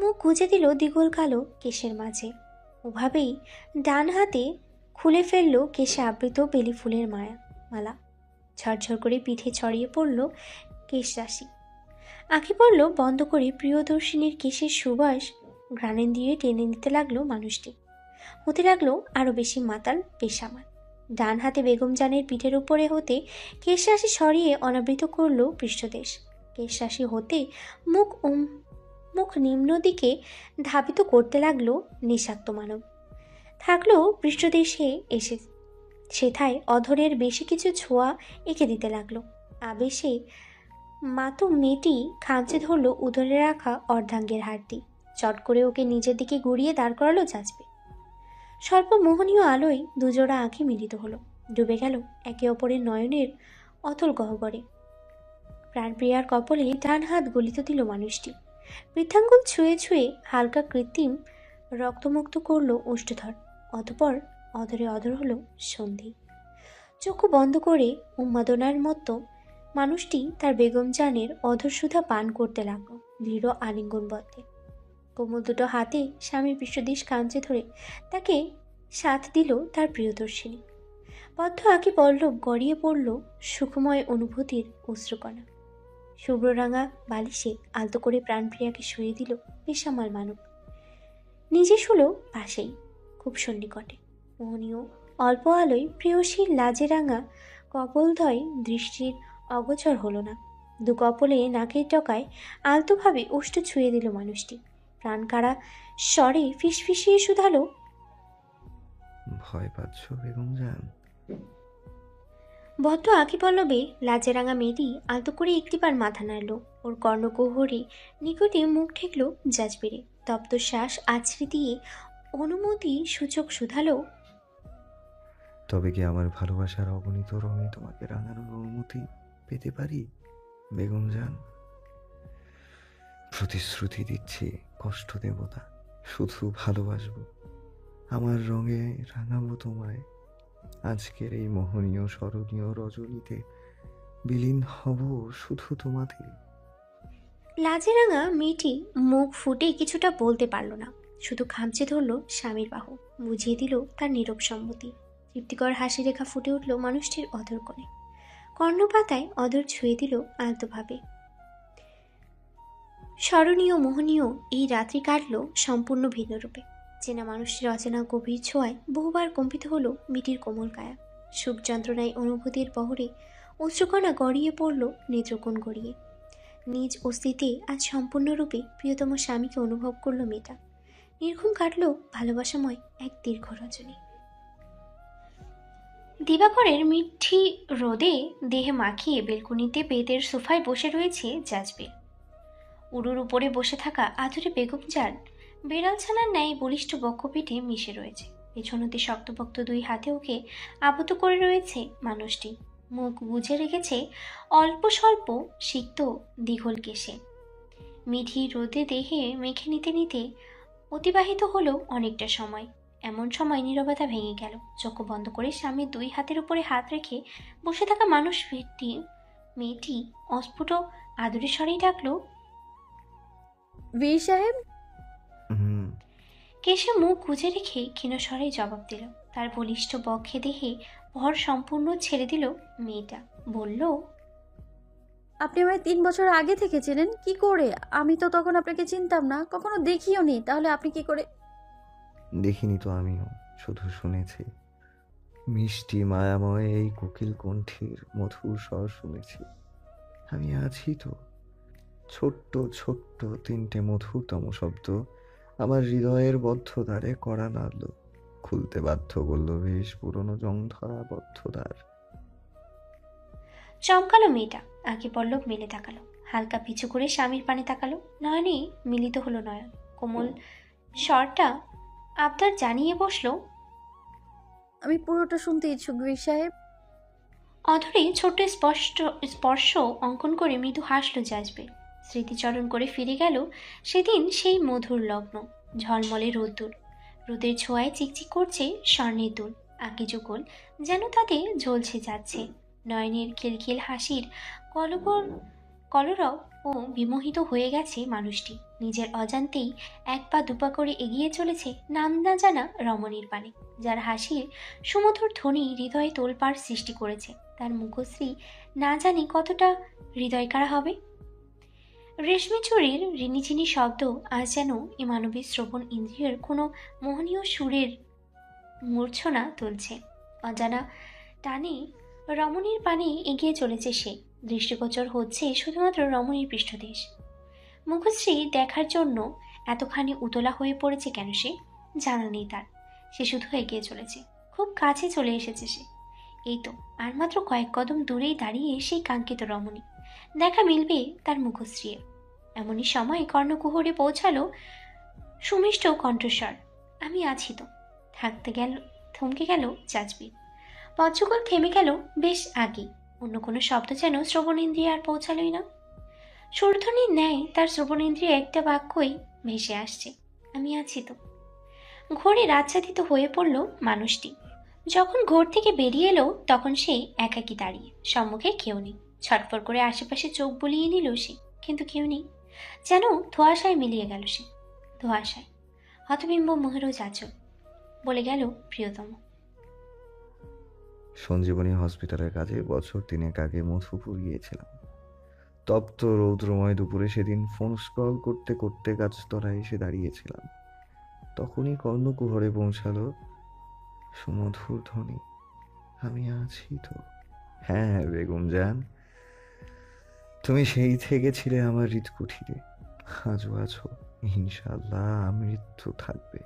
মুখ গুজে দিল দ্বিগুল কালো কেশের মাঝে। ওভাবেই ডান হাতে খুলে ফেলল কেশে আবৃত বেলি ফুলের মালা। ঝরঝর করে পিঠে ছড়িয়ে পড়ল কেশ রাশি। আঁখি পড়ল বন্ধ করে প্রিয়দর্শিনীর কেশের সুবাস ঘ্রাণেন দিয়ে টেনে নিতে লাগলো মানুষটি। হতে লাগলো আরো বেশি মাতাল বেসামাল। ডান হাতে বেগম জানের পিঠের উপরে হতে কেশ রাশি সরিয়ে অনাবৃত করল পৃষ্ঠদেশ। কেশ রাশি হতে মুখ নিম্ন দিকে ধাবিত করতে লাগলো নিঃস্বার্থ মানব। থাকলো পৃষ্ঠদেশে এসে সেথায় অধরের বেশি কিছু ছোঁয়া এঁকে দিতে লাগলো। আবেশে মাতো মেয়েটি খামচে ধরল উদরে রাখা অর্ধাঙ্গের হাড়টি। চট করে ওকে নিজের দিকে ঘুরিয়ে দাঁড় করালো জাজবে। স্বল্প মোহনীয় আলোয় দুজোড়া আঁখি মিলিত হলো, ডুবে গেল একে অপরের নয়নের অতল গহ্বরে। প্রাণপ্রিয়ার কপলে ডান হাত গলিত দিল মানুষটি। বৃদ্ধাঙ্গুল ছুঁয়ে ছুঁয়ে হালকা কৃত্রিম রক্তমুক্ত করল ওষ্ঠধর। অতঃপর অধরে অধর হলো সন্ধি। চক্ষু বন্ধ করে উন্মাদনার মতো মানুষটি তার বেগম জানের অধর সুধা পান করতে লাগলো দৃঢ় আলিঙ্গনবদ্ধে। কোমল দুটো হাতে স্বামীর পৃষ্ঠদেশ কাঞ্চে ধরে তাকে সাথ দিল তার প্রিয়দর্শিনী। বদ্ধ আঁখি পল্লব গড়িয়ে পড়ল সুখময় অনুভূতির অশ্রুকণা। শুভ্ররাঙা বালিশে আলতো করে প্রাণপ্রিয়াকে শুয়ে দিল বেসামাল মানব। নিজে শুলো পাশেই, খুব সন্নিকটে। মোহনীয় অল্প আলোয় প্রিয়সীর লাজে রাঙা কপোলদ্বয় দৃষ্টির অগোচর হলো না। দু কপলে নাকের ডগায় আলতোভাবে ওষ্ঠ ছুঁয়ে দিল মানুষটি। প্রাণকাড়া স্বরে ফিসফিসিয়ে শুধালো, ভয় পাচ্ছ বেগম জান? বদ্ধ আঁখি পল্লবে লাজেরাঙা মেয়েটি আলতো করে একটিবার মাথা নাড়ল। ওর কর্ণকুহরে নিকটে মুখ ঠেকল জাজবেরে। তপ্ত শ্বাস আছড়ে দিয়ে অনুমতি সূচক শুধালো, তবে কি আমার ভালোবাসার অগণিত রঙে তোমাকে রাঙানোর অনুমতি পেতে পারি বেগম জান? প্রতিশ্রুতি দিচ্ছি, কষ্ট দেব না, শুধু ভালোবাসবো। আমার রঙে রাঙাবো তোমায়। আজকের এই মোহনীয় স্মরণীয় রজনীতে বিলীন হব শুধু তোমাতে। লাজে রাঙা মেয়েটি মুখ ফুটে কিছুটা বলতে পারল না, শুধু খামচে ধরল স্বামীর বাহু, বুঝিয়ে দিল তার নীরব সম্মতি। তৃপ্তিকর হাসি রেখা ফুটে উঠল মানুষটির অধর কোণে, কর্ণপাতায় অধর ছুঁয়ে দিল আলতোভাবে। স্মরণীয় মোহনীয় এই রাত্রি কাটল সম্পূর্ণ ভিন্ন রূপে। চেনা মানুষটির অচেনা গভীর ছোঁয়ায় বহুবার কম্পিত হলো মিটির কোমল কায়া। সুখ যন্ত্রণায় অনুভূতির বহরে অশ্রুকণা গড়িয়ে পড়ল নেত্রকোণ গড়িয়ে। নিজ অস্তিত্বে আজ সম্পূর্ণরূপে প্রিয়তম স্বামীকে অনুভব করল মেয়েটা। নির্ঘুম কাটল ভালোবাসাময় এক দীর্ঘ রজনী। দিবাকরের মিঠি রোদে দেহে মাখিয়ে বেলকুনিতে বেতের সোফায় বসে রয়েছে জাজবেল। উড়ুর উপরে বসে থাকা আদুরে বেগম জান বেড়াল ছানার ন্যায় বলিষ্ঠ বক্ষপিঠে মিশে রয়েছে। পেছনতে শক্তপোক্ত দুই হাতে ওকে আবদ্ধ করে রয়েছে মানুষটি। মুখ বুজে রেখেছে অল্প স্বল্প সিক্ত দীঘল কেশে। মিঠি রোদে দেহে মেখে নিতে নিতে অতিবাহিত হলো অনেকটা সময়। এমন সময় নীরবতা ভেঙে গেল। চোখ বন্ধ করে স্বামীর দুই হাতের উপরে হাত রেখে বসে থাকা মেয়েটি অস্ফুট আদুরে স্বরেই ডাকলো, বীর সাহেব। হুম। কেশে মুখ গুজে রেখে ক্ষীণস্বরে জবাব দিল। তার বলিষ্ঠ বক্ষে দেহে ভর সম্পূর্ণ ছেড়ে দিল মেয়েটা। বলল, আপনি আমায় 3 বছর আগে থেকে চেনেন কি করে? আমি তো তখন আপনাকে চিনতাম না, কখনো দেখিও নি। তাহলে আপনি কি করে? দেখিনি তো আমিও, শুধু শুনেছি। মিষ্টি মায়াময় এই কোকিল কণ্ঠীর মধুর স্বর শুনেছি। আমি আছি তো। ছোট্ট ছোট্ট 3টে মধুরতম শব্দ আমার হৃদয়ের বদ্ধদ্বারে কড়া নাড়ল, খুলতে বাধ্য করল বেশ পুরনো জং ধরা বদ্ধদ্বার। চমকালো মেয়েটা। আঁকি পল্লব মেলে তাকালো, হালকা পিছু করে স্বামীর পানে তাকালো। নয়নে মিলিত হলো নয়ন। কোমল স্বরটা আবদার জানিয়ে বসলো, আমি পুরোটা শুনতে ইচ্ছুক বীর সাহেব। অধরে ছোট্ট স্পর্শ অঙ্কন করে মৃদু হাসল জাজবে। স্মৃতিচরণ করে ফিরে গেল সেদিন সেই মধুর লগ্ন। ঝলমলে রোদ্দুর, রোদের ছোঁয়ায় চিকচিক করছে স্বর্ণের দুল। আঁকি যুগল যেন তাতে ঝলসে যাচ্ছে। নয়নের খিলখিল হাসির কলরব ও বিমোহিত হয়ে গেছে মানুষটি। নিজের অজান্তেই 1 পা 2 পা করে এগিয়ে চলেছে নাম না জানা রমণীর পানে, যার হাসির সুমধুর ধ্বনি হৃদয়ে তোলপাড় সৃষ্টি করেছে। তার মুখশ্রী না জানি কতটা হৃদয়কাড়া হবে। রেশমি চুরির রিনিঝিনি শব্দ আজ যেন এ মানবীর শ্রবণ ইন্দ্রিয়ের কোনো মোহনীয় সুরের মূর্ছনা তুলছে। অজানা টানে রমণীর পানে এগিয়ে চলেছে সে। দৃষ্টিগোচর হচ্ছে শুধুমাত্র রমণীর পৃষ্ঠদেশ। মুখশ্রী দেখার জন্য এতখানি উতলা হয়ে পড়েছে কেন সে জানা নেই তার। সে শুধু এগিয়ে চলেছে, খুব কাছে চলে এসেছে সে। এই তো আর মাত্র কয়েক কদম দূরেই দাঁড়িয়ে সেই কাঙ্ক্ষিত রমণী। দেখা মিলবে তার মুখশ্রীর। এমনই সময় কর্ণকুহরে পৌঁছালো সুমিষ্ট কণ্ঠস্বর, আমি আছি তো। থমকে গেল জাজবির। পথযুগল থেমে গেল বেশ আগে। অন্য কোনো শব্দ যেন শ্রবণেন্দ্রিয়ে আর পৌঁছালোই না। সুরধ্বনির ন্যায় তার শ্রবণেন্দ্রিয়ে একটা বাক্যই ভেসে আসছে, আমি আছি তো। ঘোরে রাচ্ছাদিত হয়ে পড়ল মানুষটি। যখন ঘোর থেকে বেরিয়ে এলো তখন সে একাকী দাঁড়িয়ে, সম্মুখে কেউ নেই। ছটফট করে আশেপাশে চোখ বুলিয়ে নিল সে, কিন্তু কেউ নেই। যেন ধোঁয়াশায় মিলিয়ে গেল সে। ধোঁয়াশায় হতবিম্ব মোহেরও যাচক বলে গেল প্রিয়তম। সঞ্জীবনী হসপিটালের কাজে বছর 3 আগে মধুপুর গিয়েছিলাম। তপ্ত রৌদ্রময় দুপুরে সেদিন ফোন স্ক্রল করতে করতে গাছতলায় এসে দাঁড়িয়েছিলাম। তখনই কর্ণকুহরে পৌঁছালো সুমধুর ধ্বনি, আমি আছি তো। হ্যাঁ বেগম জান, তুমি সেই থেকে ছিলে আমার হৃৎকুঠিরে, আজও আছো। ইনশাল্লাহ মৃত্যু থাকবে।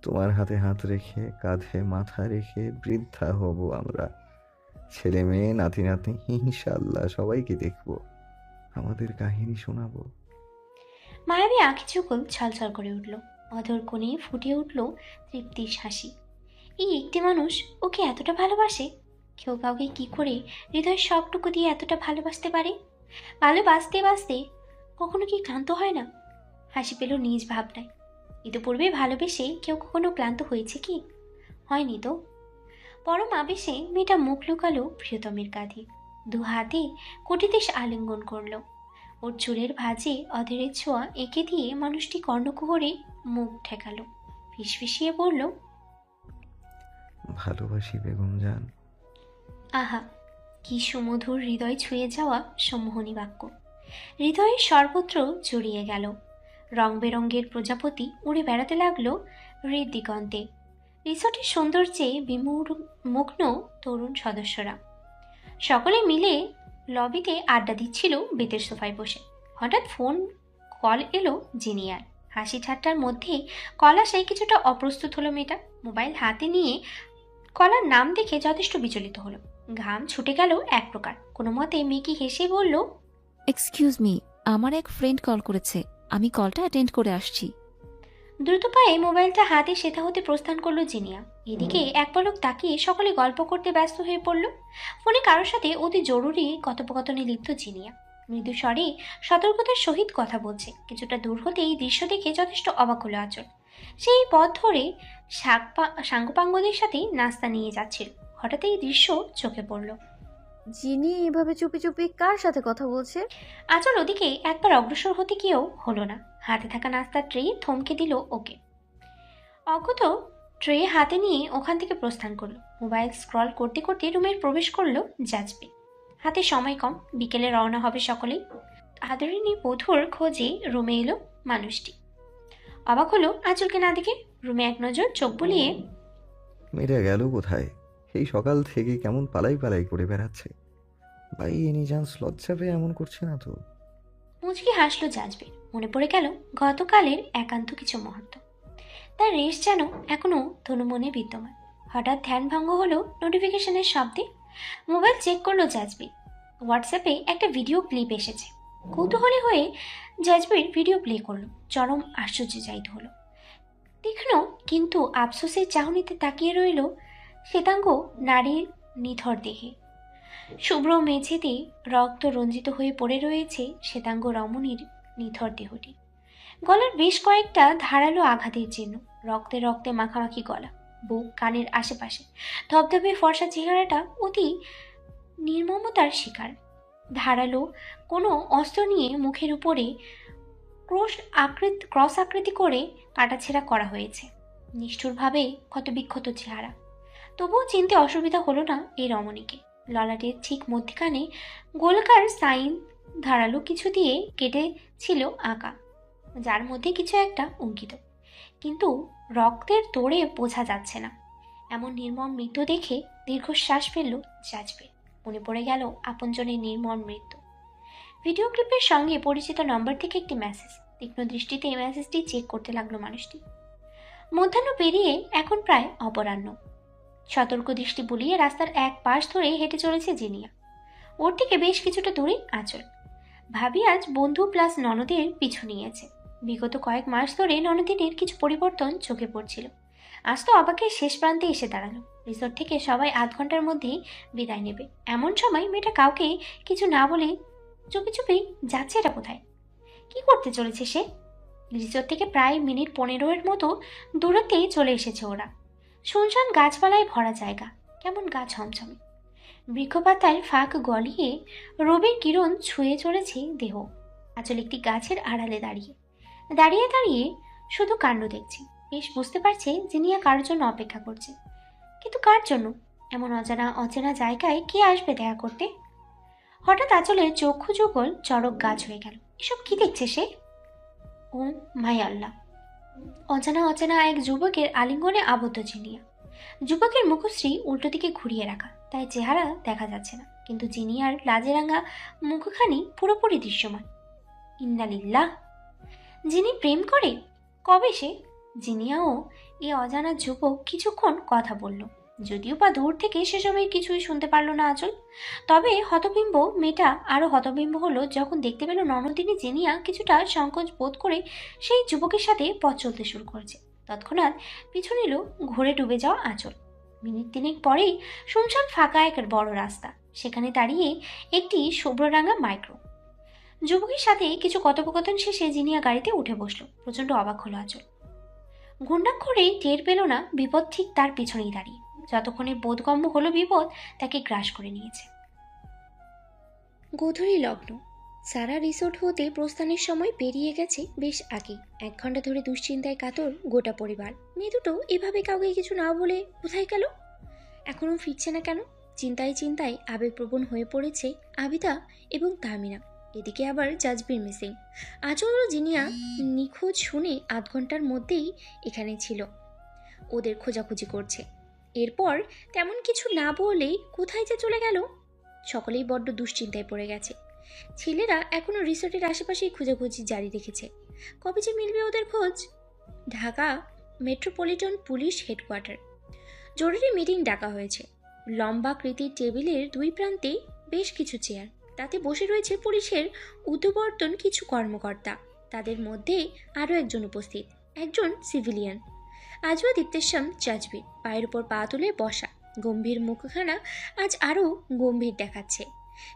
তোমার হাতে হাত রেখে, কাঁধে মাথা রেখে বৃদ্ধা হব আমরা। ছেলে মেয়ে নাতি নাতনি ইনশাল্লাহ সবাইকে দেখবো, আমাদের কাহিনী শোনাবো। মায়াবী আঁখি যুগল ছলছল করে উঠল। অধর কোণে ফুটে উঠল তৃপ্তির হাসি। এই একটি মানুষ ওকে এতটা ভালোবাসে। কেউ কাউকে কি করে হৃদয়ের সবটুকু দিয়ে এতটা ভালোবাসতে পারে? ভালোবাসতে বাসতে কখনো কি ক্লান্ত হয় না? হাসি পেল নিজ ভাবনায়। ইতিপূর্বে ভালোবেসে কেউ কখনো ক্লান্ত হয়েছে কি? হয়নি তো। পরম আবেশে মেয়েটা মুখ লুকালো প্রিয়তমের কাঁধে, দু হাতে কুটিদেশ আলিঙ্গন করলো। ওর চুলের ভাঁজে অধেরের ছোঁয়া এঁকে দিয়ে মানুষটি কর্ণকুহরে মুখ ঠেকালো, ফিসফিসিয়ে বলল, ভালোবাসি বেগম জান। আহা, কি সুমধুর হৃদয় ছুঁয়ে যাওয়া সম্মোহনী বাক্য। হৃদয়ের সর্বত্র জড়িয়ে গেল। রং বেরঙ্গের প্রজাপতি উড়ে বেড়াতে লাগলো হৃদিগন্তে। রিসোর্টের সৌন্দর্যে বিমুগ্ন তরুণ সদস্যরা সকলে মিলে লবিতে আড্ডা দিচ্ছিল বেতের সোফায় বসে। হঠাৎ ফোন কল এলো জিনিয়ার। হাসি ঠাট্টার মধ্যে কল আসায় কিছুটা অপ্রস্তুত হলো মেয়েটা। মোবাইল হাতে নিয়ে কলার নাম দেখে যথেষ্ট বিচলিত হলো। ঘাম ছুটে গেল এক প্রকার। কোনো মতে মেকি হেসে বলল, এক্সকিউজ মি, আমার এক ফ্রেন্ড কল করেছে, আমি কলটা অ্যাটেন্ড করে আসছি। দ্রুত পায়ে মোবাইলটা হাতে সেথা হতে প্রস্থান করলো জিনিয়া। এদিকে এক পলক তাকিয়ে সকলে গল্প করতে ব্যস্ত হয়ে পড়ল। ফোনে কারোর সাথে অতি জরুরি কথোপকথনে লিপ্ত জিনিয়া মৃদু স্বরে সতর্কতার সহিত কথা বলছে। কিছুটা দূর হতে এই দৃশ্য দেখে যথেষ্ট অবাক হলো আঁচল। সেই পথ ধরে সাঙ্গপাঙ্গদের সাথে নাস্তা নিয়ে যাচ্ছিল। হঠাৎ এই দৃশ্য চোখে পড়ল। যিনি এভাবে চুপি চুপি কার সাথে কথা বলছে? আঁচল ওদিকে একবার অগ্রসর হতে গিয়েও হলো না। হাতে থাকা নাস্তার ট্রে থমকে দিল ওকে। অগত ট্রে হাতে নিয়ে ওখান থেকে প্রস্থান করলো। মোবাইল স্ক্রল করতে করতে রুমের প্রবেশ করলো জাজবে। হাতে সময় কম, বিকেলে রওনা হবে সকলেই। আদরিনী বধূর খোঁজে রুমে এলো মানুষটি। অবাক হলো আঁচলকে না দেখে। রুমে এক নজর চোখ বুলিয়ে, মেয়েটা গেল কোথায়? এই সকাল থেকে কেমন পালাই পালাই করে বেড়াচ্ছে। ভাই এনি চান্স লজ্জা পেয়ে এমন করছে না তো? মুচকি হাসলো জাজবে। মনে পড়ে গেল গতকালের একান্ত কিছু মুহূর্ত। তার রেশ যেন এখনো তনুমনে বিদ্যমান। হঠাৎ ধ্যান ভঙ্গ হলো নোটিফিকেশনের শব্দে। মোবাইল চেক করলো জাজবে। হোয়াটসঅ্যাপে একটা ভিডিও ক্লিপ এসেছে। কৌতূহলী হয়ে জাজবির ভিডিও প্লে করলো। চরম আশ্চর্যজায়িত হলো। তীক্ষ্ণ কিন্তু আফসোসের চাহনিতে তাকিয়ে রইল শ্বেতাঙ্গ নারীর নিথর দেহে। শুভ্র মেঝেতে রক্ত রঞ্জিত হয়ে পড়ে রয়েছে শ্বেতাঙ্গ রমণীর নিথর দেহটি। গলার বেশ কয়েকটা ধারালো আঘাতের চিহ্ন, রক্তে রক্তে মাখামাখি গলা, বুক কানের আশেপাশে ধবধবে ফর্সা চেহারাটা অতি নির্মমতার শিকার। ধারালো কোনো অস্ত্র নিয়ে মুখের উপরে ক্রস আকৃতি করে কাটাছেঁড়া করা হয়েছে। নিষ্ঠুরভাবে ক্ষতবিক্ষত চেহারা। তবুও চিনতে অসুবিধা হলো না এই রমণীকে। ললাটের ঠিক মধ্যখানে গোলকার সাইন ধারালো কিছু দিয়ে কেটেছিল আঁকা, যার মধ্যে কিছু একটা অঙ্কিত, কিন্তু রক্তের তোড়ে বোঝা যাচ্ছে না। এমন নির্মম মৃত্যু দেখে দীর্ঘশ্বাস ফেলল জাজবে। মনে পড়ে গেল আপনজনের নির্মম মৃত্যু। ভিডিও ক্লিপের সঙ্গে পরিচিত নম্বর থেকে একটি মেসেজ। তীক্ষ্ণ দৃষ্টিতে এই মেসেজটি চেক করতে লাগলো মানুষটি। মধ্যাহ্ন পেরিয়ে এখন প্রায় অপরাহ্ন। সতর্ক দৃষ্টি বুলিয়ে রাস্তার এক পাশ ধরে হেঁটে চলেছে জিনিয়া। ওর থেকে বেশ কিছুটা দূরে আঁচল। ভাবি আজ বন্ধু প্লাস ননদের পিছু নিয়েছে। বিগত কয়েক মাস ধরে ননদিনের কিছু পরিবর্তন চোখে পড়ছিল। আজ তো অবাকের শেষ প্রান্তে এসে দাঁড়ালো। রিসোর্ট থেকে সবাই আধ ঘন্টার মধ্যেই বিদায় নেবে। এমন সময় মেয়েটা কাউকে কিছু না বলে চুপি চুপি যাচ্ছে। এটা কোথায়? কি করতে চলেছে সে? রিসোর্ট থেকে প্রায় মিনিট 15-এর মতো দূরত্বেই চলে এসেছে ওরা। শুনশান গাছপালায় ভরা জায়গা, কেমন গা ছমছমে। বৃক্ষপাতায় ফাঁক গলিয়ে রবির কিরণ ছুঁয়ে চলেছে দেহ। আঁচল একটি গাছের আড়ালে দাঁড়িয়ে দাঁড়িয়ে দাঁড়িয়ে শুধু কাণ্ড দেখছে। বেশ বুঝতে পারছে জিনিয়া কার জন্য অপেক্ষা করছে, কিন্তু কার জন্য? এমন অচেনা জায়গায় কে আসবে দেখা করতে? হঠাৎ আঁচলের চক্ষু যুগল চড়ক গাছ হয়ে গেল। এসব কি দেখছে সে? ও মাই আল্লাহ! অচেনা এক যুবকের আলিঙ্গনে আবদ্ধ জিনিয়া। যুবকের মুখশ্রী উল্টো দিকে ঘুরিয়ে রাখা, তাই চেহারা দেখা যাচ্ছে না, কিন্তু জিনিয়ার লাজে রাঙা মুখখানি পুরোপুরি দৃশ্যমান। ইন্নালিল্লাহ! যিনি প্রেম করে? কবে সে? জিনিয়াও এ অজানা যুবক কিছুক্ষণ কথা বলল, যদিও বা দূর থেকে সেসবের কিছুই শুনতে পারল না আঁচল। তবে হতবিম্ব মেয়েটা আরো হতবিম্ব হলো যখন দেখতে পেল ননদিনী জিনিয়া কিছুটা সংকোচ বোধ করে সেই যুবকের সাথে পথ চলতে শুরু করেছে। তৎক্ষণাৎ পিছু নিল ঘুরে ডুবে যাওয়া আঁচল। মিনিট তিনেক পরেই শুনশান ফাঁকা এক বড় রাস্তা, সেখানে দাঁড়িয়ে একটি শুভ্ররাঙা মাইক্রো। যুবকের সাথে কিছু কথোপকথন শেষে জিনিয়া গাড়িতে উঠে বসলো। প্রচণ্ড অবাক হলো আঁচল। ঘুণাক্ষরে টের পেল না বিপদ ঠিক তার পিছনেই দাঁড়িয়ে। যতক্ষণে বোধগম্য হলো বিপদ তাকে গ্রাস করে নিয়েছে। গোধূলি লগ্ন। সারা রিসোর্ট হতে প্রস্থানের সময় পেরিয়ে গেছে বেশ আগে। 1 ঘন্টা ধরে দুশ্চিন্তায় কাতর গোটা পরিবার। মেয়ে দুটো এভাবে কাউকে কিছু না বলে কোথায় গেল? এখনো ফিরছে না কেন? চিন্তায় চিন্তায় আবেগপ্রবণ হয়ে পড়েছে আবিদা এবং তাহমিনা। এদিকে আবার জাজবির মিসিং। আঁচল ও জিনিয়া নিখোঁজ শুনে 8 ঘন্টার মধ্যেই এখানে ছিল, ওদের খোঁজাখুঁজি করছে। এরপর তেমন কিছু না বলেই কোথায় যে চলে গেল? সকলেই বড্ড দুশ্চিন্তায় পড়ে গেছে। ছেলেরা এখনো রিসোর্টের আশেপাশেই খোঁজাখুঁজি জারি রেখেছে। কবে যে মিলবে ওদের খোঁজ? Dhaka metropolitan police headquarter. জরুরি মিটিং ডাকা হয়েছে। লম্বাকৃতির টেবিলের 2 প্রান্তে বেশ কিছু চেয়ার, তাতে বসে রয়েছে পুলিশের উদ্যোবর্তন কিছু কর্মকর্তা। তাদের মধ্যে আরও একজন উপস্থিত, একজন সিভিলিয়ান। আজওয়াদ ইবতেসাম জাজবির পায়ের উপর পা তুলে বসা, গম্ভীর মুখখানা আজ আরও গম্ভীর দেখাচ্ছে।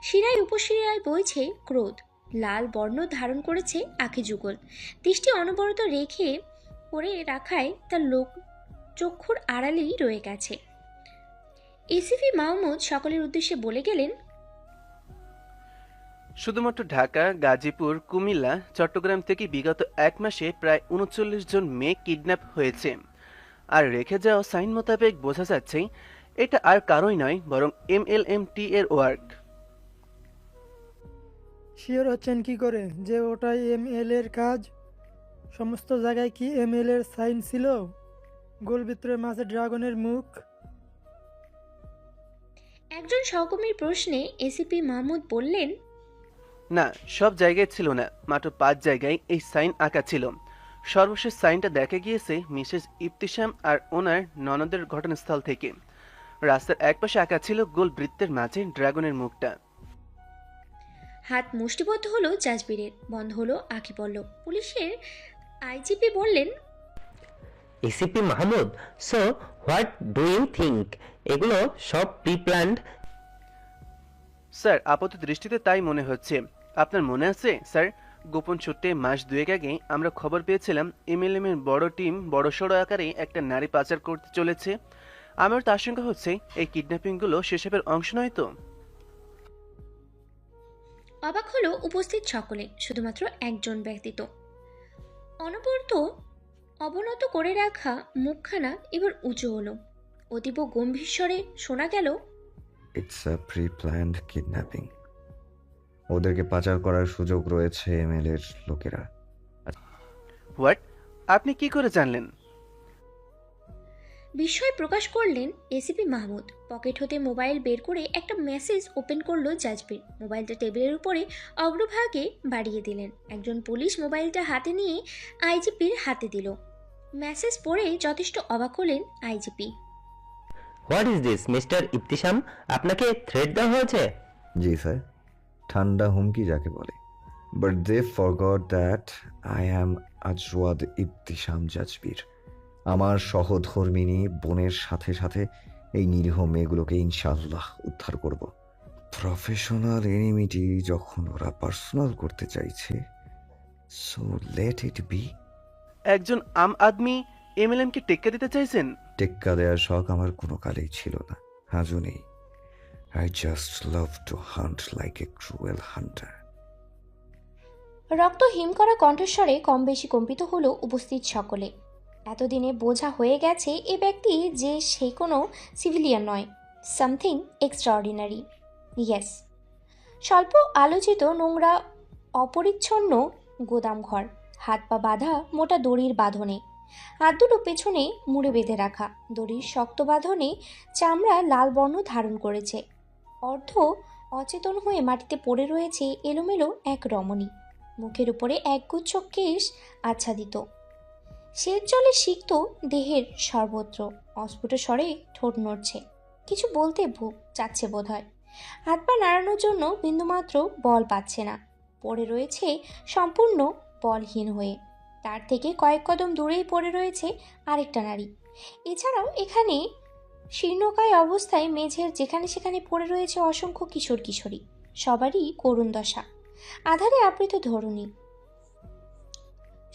শিরায় উপশিরায় বইছে ক্রোধ, লাল বর্ণ ধারণ করেছে আঁখি যুগল। দৃষ্টি অনবরত রেখে করে রাখায় তার লোক চক্ষুর আড়ালেই রয়ে গেছে। এসিপি মাহমুদ সকলের উদ্দেশ্যে বলে গেলেন, শুধুমাত্র ঢাকা, গাজীপুর, কুমিল্লা, চট্টগ্রাম থেকে বিগত 1 মাসে প্রায় 39 জন মেয়ে কিডন্যাপ হয়েছে। আর রেখে যাওয়া সাইন মোতাবেক বোঝা যাচ্ছে এটা আর কারোই নয়, বরং MLMT এর ওয়ার্ক। শিওর হচ্ছেন কি করে যে ওটাই ML এর কাজ? সমস্ত জায়গায় কি ML এর সাইন ছিল? গোল ভিতরে মাঝে ড্রাগনের মুখ। একজন সহকর্মীর প্রশ্নে এসিপি মাহমুদ বললেন, না, সব জায়গায় ছিল না, মাত্র 5 জায়গায় এই সাইন আঁকা ছিল। সর্বশেষ সাইনটা দেখা গিয়েছে মিসেস ইবতিসাম আর ওনার ননদের ঘটনাস্থল থেকে। রাস্তার একপাশে আঁকা ছিল গোল বৃত্তের মাঝে ড্রাগনের মুখটা। হাত মুষ্টিবদ্ধ হলো জাজবিরের, বন্ধ হলো আঁখি পল্লব। পুলিশের আইজিপি বললেন, ACP Mahmud, so what do you think? এগুলো সব প্রি প্ল্যান্ড? স্যার, আপাত দৃষ্টিতে তাই মনে হচ্ছে। আপনার মনে আছে স্যার, গোপন সূত্রে মাস 2 আগে আমরা খবর পেয়েছিলাম MLM এর বড় টিম বড়সড় আকারে একটা নারী পাচার করতে চলেছে। আমার তো আশঙ্কা হচ্ছে এই কিডন্যাপিংগুলো সেসবের অংশ নয় তো? অবাক হলো উপস্থিত সকলে, শুধুমাত্র একজন ব্যতীত। অবনত করে রাখা মুখখানা এবার উঁচু হলো। অতীব গম্ভীর স্বরে শোনা গেল, it's a pre planned kidnapping. ওদেরকে পাচার করার সুযোগ রয়েছে ML এর লোকেরা। হোয়াট? আপনি কি করে জানলেন? বিস্ময় প্রকাশ করলেন এসিপি মাহমুদ। পকেট হতে মোবাইল বের করে একটা মেসেজ ওপেন করলো জাজবির। মোবাইলটা টেবিলের উপরে অগ্রভাগে বাড়িয়ে দিলেন। একজন পুলিশ মোবাইলটা হাতে নিয়ে আইজিপির হাতে দিল। মেসেজ পড়ে যথেষ্ট অবাক হলেন IGP. What is this mister Ibtisam? আপনাকে থ্রেট দেওয়া হয়েছে? জি স্যার, ঠান্ডা হুমকি যাকে বলে। But they forgot that I am Azwad Ibtisam Jazbir. আমার সহধর্মিনী বোনের সাথে সাথে এই নিরীহ মেয়েগুলোকে ইনশাআল্লাহ উদ্ধার করব। প্রফেশনাল এনিমিটি যখন ওরা পার্সোনাল করতে চাইছে, সো লেট ইট বি। একজন আম আদমি MLM কে টেক্কা দিতে চাইছেন? টেক্কা দেওয়ার শখ আমার কোনো কালেই ছিল না, আজও নেই। I just love to hunt like a cruel hunter. রক্ত হিম করা কণ্ঠস্বরে কম বেশি কম্পিত হলো উপস্থিত সকলে। এতদিনে বোঝা হয়ে গেছে এ ব্যক্তি যে সে কোনো সিভিলিয়ান নয়, সামথিং এক্সট্রাঅর্ডিনারি। ইয়েস, স্বল্প আলোচিত নোংরা অপরিচ্ছন্ন গোদামঘর, হাত পা বাঁধা মোটা দড়ির বাঁধনে, হাত দুটো পেছনে মুড়ে বেঁধে রাখা। দড়ির শক্ত বাঁধনে চামড়া লাল বর্ণ ধারণ করেছে। অর্ধ অচেতন হয়ে মাটিতে পড়ে রয়েছে এলোমেলো এক রমণী। মুখের উপরে একগুচ্ছ কেশ আচ্ছাদিত। সেচ জলে সিক্ত দেহের সর্বত্র। অস্ফুট স্বরে ঠোঁট নড়ছে, কিছু বলতে চাচ্ছে বোধ হয়। হাত পা নাড়ানোর জন্য বিন্দুমাত্র বল পাচ্ছে না। পড়ে রয়েছে সম্পূর্ণ বলহীন হয়ে। তার থেকে কয়েক কদম দূরেই পড়ে রয়েছে আরেকটা নারী। এছাড়াও এখানে শীর্ণকায় অবস্থায় মেঝের যেখানে সেখানে পড়ে রয়েছে অসংখ্য কিশোর কিশোরী, সবারই করুণ দশা, আধারে আবৃত ধরণী।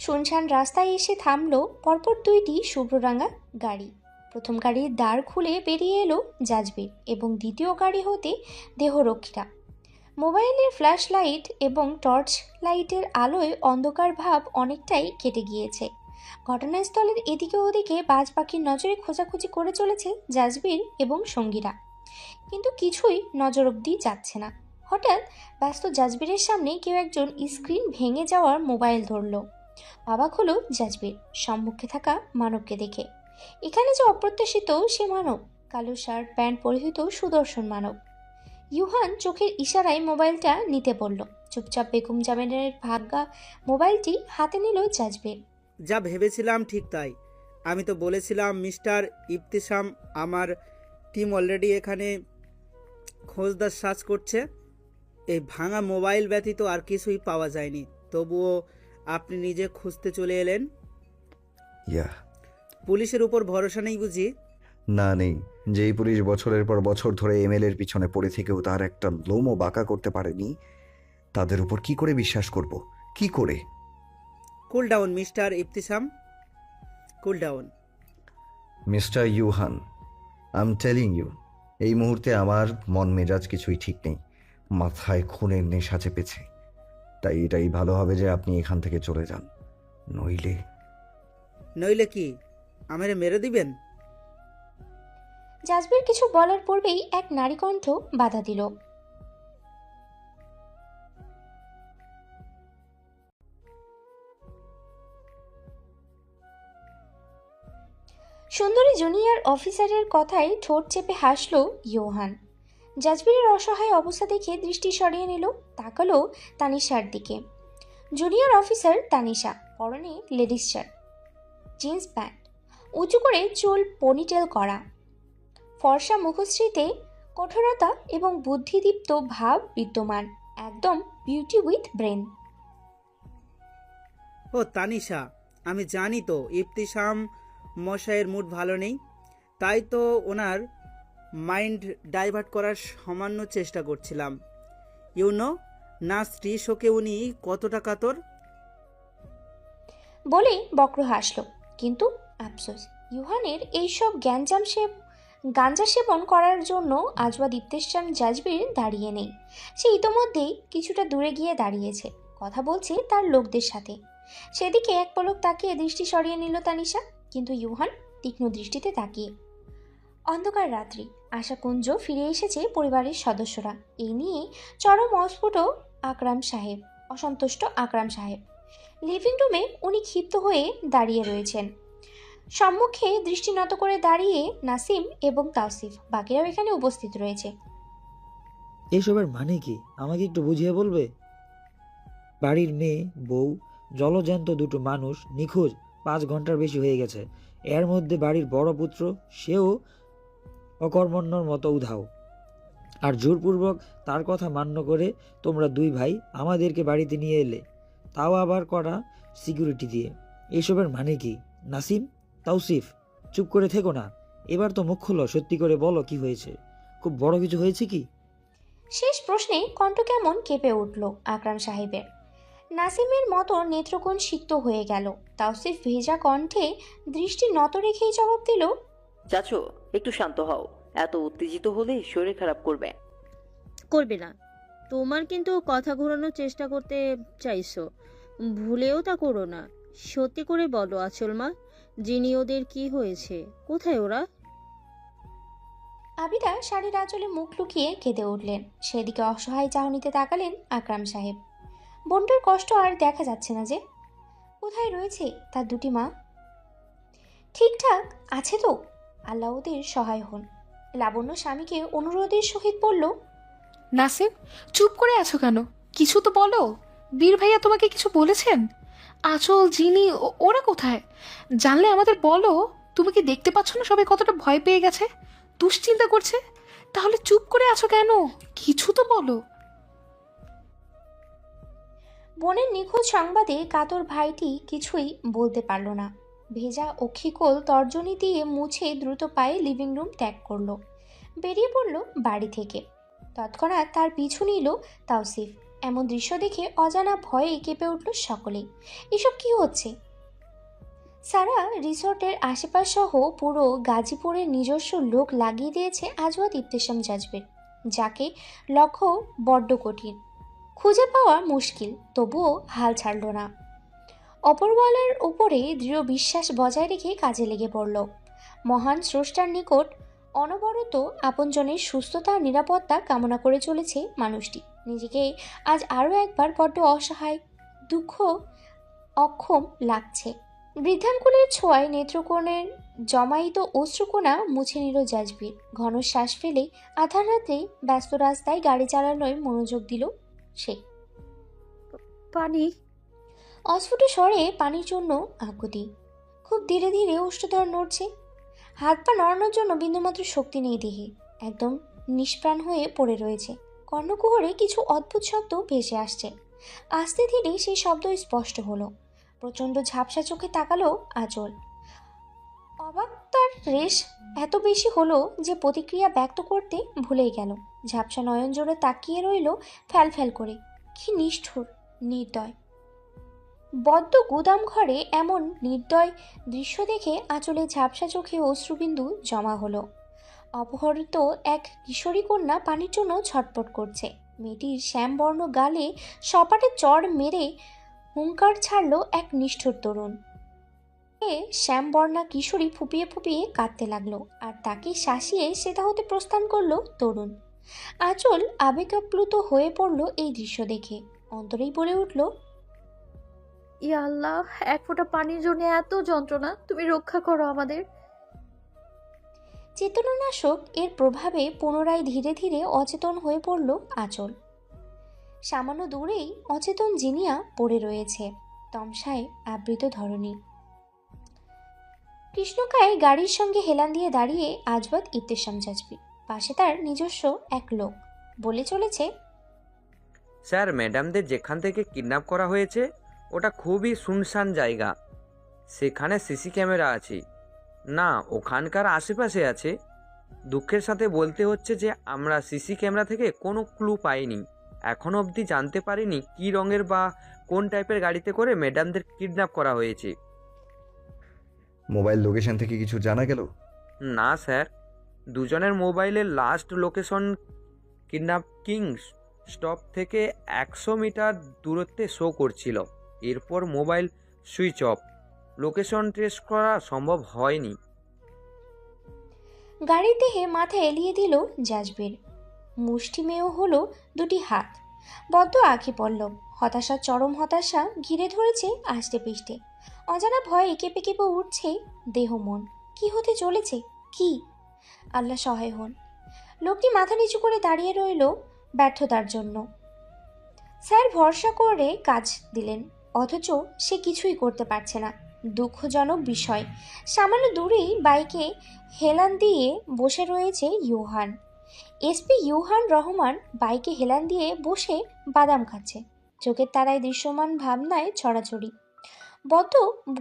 শুনশান রাস্তায় এসে থামলো পরপর দুইটি শুভ্ররাঙা গাড়ি। প্রথম গাড়ির দ্বার খুলে বেরিয়ে এলো জাজবির এবং দ্বিতীয় গাড়ি হতে দেহরক্ষীরা। মোবাইলের ফ্ল্যাশ লাইট এবং টর্চ লাইটের আলোয় অন্ধকার ভাব অনেকটাই কেটে গিয়েছে। ঘটনাস্থলের এদিকে ওদিকে বাজ পাখির নজরে খোঁজাখুঁজি করে চলেছে জাজবির এবং সঙ্গীরা, কিন্তু কিছুই নজর অবধি যাচ্ছে না। হঠাৎ ব্যস্ত জাজবিরের সামনে কেউ একজন স্ক্রিন ভেঙে যাওয়ার মোবাইল ধরল। অবাক হলো জাজবির সম্মুখে থাকা মানবকে দেখে। এখানে যে অপ্রত্যাশিত সে মানব, কালো শার্ট প্যান্ট পরিহিত সুদর্শন মানব। ইউহান চোখের ইশারায় মোবাইলটা নিতে বলল। চুপচাপ বেগম জামিনের ভাগ্যা মোবাইলটি হাতে নিল জাজবির। যা ভেবেছিলাম ঠিক তাই। আমি তো বলেছিলাম মিস্টার ইফতিসাম, আমার টিম অলরেডি এখানে খোঁজদার সার্চ করছে। এই ভাঙা মোবাইল ব্যতীত আর কিছুই পাওয়া যায়নি, তবুও আপনি নিজে খুঁজতে চলে এলেন। ইয়া, পুলিশের উপর ভরসা নেই বুঝি? না নেই। যেই পুলিশ বছরের পর বছর ধরে এমএলএর পিছনে পড়ে থেকেও তার একটা লোমও বাঁকা করতে পারেনি, তাদের উপর কি করে বিশ্বাস করব? কি করে? Cool down mister Iftisam, cool down. Mister Yuhan, I am telling you, এই মুহূর্তে আমার মন মেজাজ কিছুই ঠিক নেই। মাথায় খুনের নেশা চেপেছে। তাই এটাই ভালো হবে যে আপনি এখান থেকে চলে যান, নইলে। নইলে কি আমারে মেরে দিবেন? জাজবির কিছু বলার পূর্বেই এক নারী কণ্ঠ বাধা দিল। সুন্দরী জুনিয়র অফিসারের কথায় ঠোঁট চেপে হাসল ইউহান। জাজবিরের অসহায় অবস্থা দেখে দৃষ্টি সরিয়ে নিল, তাকালো তানিশার দিকে। জুনিয়র অফিসার তানিশা, পরনে লেডিস শার্ট, জিন্স প্যান্ট, উঁচু করে চুল পনিটেল করা, ফর্সা মুখশ্রীতে কঠোরতা এবং বুদ্ধিদীপ্ত ভাব বিদ্যমান, একদম বিউটি উইথ ব্রেন। ও তানিশা, আমি জানি তো ইফতিসাম মশাইয়ের মুড ভালো নেই, তাই তো ওনার মাইন্ড ডাইভার্ট করার সামান্য চেষ্টা করছিলাম। ইউনো না, স্ত্রী শোকে উনি কতটা কাতর। বলে বক্র হাসল, কিন্তু আফসোস ইউহানের এইসব গাঞ্জা সেবন করার জন্য আজওয়াদ ইফতেশাম জাজবির দাঁড়িয়ে নেই। সে ইতোমধ্যেই কিছুটা দূরে গিয়ে দাঁড়িয়েছে, কথা বলছে তার লোকদের সাথে। সেদিকে এক পলক তাকিয়ে দৃষ্টি সরিয়ে নিল তানিশা, কিন্তু ইউহান তীক্ষ্ণ দৃষ্টিতে তাকিয়ে। অন্ধকার রাত্রি, আশাকুঞ্জ ফিরে এসেছে পরিবারের সদস্যরা। এই নিয়ে চরম অস্ফুট অসন্তুষ্ট আকরাম সাহেব। লিভিং রুমে উনি ক্ষিপ্ত হয়ে দাঁড়িয়ে রয়েছেন। সম্মুখে দৃষ্টি নত করে দাঁড়িয়ে নাসিম এবং তাওসিফ, বাকিরাও এখানে উপস্থিত রয়েছে। এসবের মানে কি আমাকে একটু বুঝিয়ে বলবে? বাড়ির মেয়ে, বউ, জলজ্যান্ত দুটো মানুষ নিখোঁজ 5 ঘন্টার বেশি হয়ে গেছে। এর মধ্যে বাড়ির বড় পুত্র, সেও অকর্মণ্যর মতো উধাও। আর জোরপূর্বক তার কথা মান্য করে তোমরা 2 ভাই আমাদেরকে বাড়িতে নিয়ে এলে, তাও আবার করা সিকিউরিটি দিয়ে। এসবের মানে কি? নাসিম, তাওসিফ, চুপ করে থেকো না, এবার তো মুখ খুলো, সত্যি করে বলো কি হয়েছে? খুব বড় কিছু হয়েছে কি? শেষ প্রশ্নে কণ্ঠ কেমন কেঁপে উঠল আকরাম সাহেবের। নাসিমের মতো নেত্রকোণ সিক্ত হয়ে গেল। তাওসিফ ভেজা কণ্ঠে দৃষ্টি নত রেখেই জবাব দিল, চাচু একটু শান্ত হও, এত উত্তেজিত হলে শরীর খারাপ করবে। করবে না। তোমার কিন্তু কথা ঘোরানোর চেষ্টা করতে চাইছো, ভুলেও তা করো না। সত্যি করে বলো আচল মা, জিনি ওদের কি হয়েছে? কোথায় ওরা? আবিদা শাড়ির আঁচলে মুখ লুকিয়ে কেঁদে উঠলেন। সেদিকে অসহায় চাহনিতে তাকালেন আকরাম সাহেব। বোনটার কষ্ট আর দেখা যাচ্ছে না যে। কোথায় রয়েছে তার 2টি মা? ঠিকঠাক আছে তো? আল্লাহ ওদের সহায় হন। লাবণ্য স্বামীকে অনুরোধের সহিত বলল, নাসিম, চুপ করে আছো কেন? কিছু তো বলো। বীর ভাইয়া তোমাকে কিছু বলেছেন? আঁচল, জিনি, ওরা কোথায়? জানলে আমাদের বলো। তুমি কি দেখতে পাচ্ছ না সবাই কতটা ভয় পেয়ে গেছে, দুশ্চিন্তা করছে? তাহলে চুপ করে আছো কেন? কিছু তো বলো। বোনের নিখোঁজ সংবাদে কাতর ভাইটি কিছুই বলতে পারল না। ভেজা অক্ষিকোল তর্জনী দিয়ে মুছে দ্রুত পায়ে লিভিং রুম ত্যাগ করলো। বেরিয়ে পড়ল বাড়ি থেকে। তৎক্ষণাৎ তার পিছু নিল তাওসিফ। এমন দৃশ্য দেখে অজানা ভয়ে কেঁপে উঠল সকলেই। এসব কি হচ্ছে? সারা রিসোর্টের আশেপাশ সহ পুরো গাজীপুরের নিজস্ব লোক লাগিয়ে দিয়েছে আজওয়াদ ইবতেসাম জাজবের, যাকে লক্ষ্য বড্ড কঠিন, খুঁজে পাওয়া মুশকিল, তবুও হাল ছাড়ল না। অপরওয়ালার উপরে দৃঢ় বিশ্বাস বজায় রেখে কাজে লেগে পড়ল। মহান স্রষ্টার নিকট অনবরত আপনজনের সুস্থতা আর নিরাপত্তা কামনা করে চলেছে মানুষটি। নিজেকে আজ আরও একবার বড্ড অসহায়, দুঃখ অক্ষম লাগছে। বৃদ্ধাঙ্কুলের ছোঁয়ায় নেত্রকোণের জমায়িত অশ্রুকোণা মুছে নিল জাজবির। ঘন শ্বাস ফেলে আধার রাত্রে ব্যস্ত রাস্তায় গাড়ি চালানোয় মনোযোগ দিল সে। পানি। অস্ফুট স্বরে পানির জন্য আকুতি। খুব ধীরে ধীরে উষ্ণতর নড়ছে। হাত পা নড়ানোর জন্য বিন্দুমাত্র শক্তি নেই দেহে, একদম নিষ্প্রাণ হয়ে পড়ে রয়েছে। কর্ণকুহরে কিছু অদ্ভুত শব্দ ভেসে আসছে। আস্তে ধীরে সেই শব্দ স্পষ্ট হলো। প্রচণ্ড ঝাপসা চোখে তাকালো আঁচল। অবাক তার রেশ এত বেশি হলো যে প্রতিক্রিয়া ব্যক্ত করতে ভুলেই গেল। ঝাপসা নয়ন জোরে তাকিয়ে রইল ফ্যাল ফ্যাল করে। কি নিষ্ঠুর, নির্দয়! বদ্ধ গুদাম ঘরে এমন নির্দয় দৃশ্য দেখে আঁচলে ঝাপসা চোখে অশ্রুবিন্দু জমা হলো। অপহৃত এক কিশোরী কন্যা পানির জন্য ছটপট করছে। মেয়েটির শ্যামবর্ণ গালে সপাটে চড় মেরে হুঙ্কার ছাড়ল এক নিষ্ঠুর তরুণ। শ্যামবর্ণা কিশোরী ফুপিয়ে ফুপিয়ে কাঁদতে লাগলো, আর তাকে শাসিয়ে সেটা হতে প্রস্থান করলো তরুণ। আঁচল আবেগাপ্লুত হয়ে পড়ল এই দৃশ্য দেখে। অন্তরেই বলে উঠল, ইয়া আল্লাহ, এক ফোঁটা পানির জন্য এত যন্ত্রণা, তুমি রক্ষা করো আমাদের। চেতনানাশক এর প্রভাবে পুনরায় ধীরে ধীরে অচেতন হয়ে পড়ল আঁচল। সামান্য দূরেই অচেতন জিনিয়া পড়ে রয়েছে তমসায় আবৃত ধরনী। কৃষ্ণকায় গাড়ির সঙ্গে হেলান দিয়ে দাঁড়িয়ে আজওয়াদ ইবতেসাম জাজবি। পাশে তার নিজস্ব এক লোক। বলে চলেছে, স্যার, ম্যাডামদের যেখান থেকে কিডন্যাপ করা হয়েছে ওটা খুবই শুনশান জায়গা। সেখানে সিসি ক্যামেরা আছে না, ওখানকার আশেপাশে আছে। দুঃখের সাথে বলতে হচ্ছে যে আমরা সিসি ক্যামেরা থেকে কোনো ক্লু পাইনি। এখনো অবধি জানতে পারিনি কী রঙের বা কোন টাইপের গাড়িতে করে ম্যাডামদের কিডন্যাপ করা হয়েছে। মোবাইল লোকেশন থেকে কিছু জানা গেল? না স্যার, দুজনের মোবাইলের লাস্ট লোকেশন কিডন্যাপিং স্টপ থেকে 100 মিটার দূরত্বে শো করছিল। এরপর mobile switch off, location trace করা সম্ভব হয়নি। গাড়ির দেহে মাথা এলিয়ে দিল জাজবের। মুষ্টিমেয় হলো দুটি হাত, বদ্ধ আঁখি পল্লব। হতাশা, চরম হতাশা ঘিরে ধরেছে আষ্টে পিষ্টে। অজানা ভয়ে কেঁপে কেঁপে উঠছে দেহ মন। কি হতে চলেছে? কি? আল্লাহ সহায় হন। লোকটি মাথা নিচু করে দাঁড়িয়ে রইল ব্যর্থতার জন্য। স্যার ভরসা করে কাজ দিলেন, অথচ সে কিছুই করতে পারছে না। দুঃখজনক বিষয়, সামান্য দূরেই বাইকে হেলান দিয়ে বসে রয়েছে ইউহান। এসপি ইউহান রহমান বাইকে হেলান দিয়ে বসে বাদাম খাচ্ছে। চোখের তারায় দৃশ্যমান ভাবনায় ছড়াছড়ি। বদ্ধ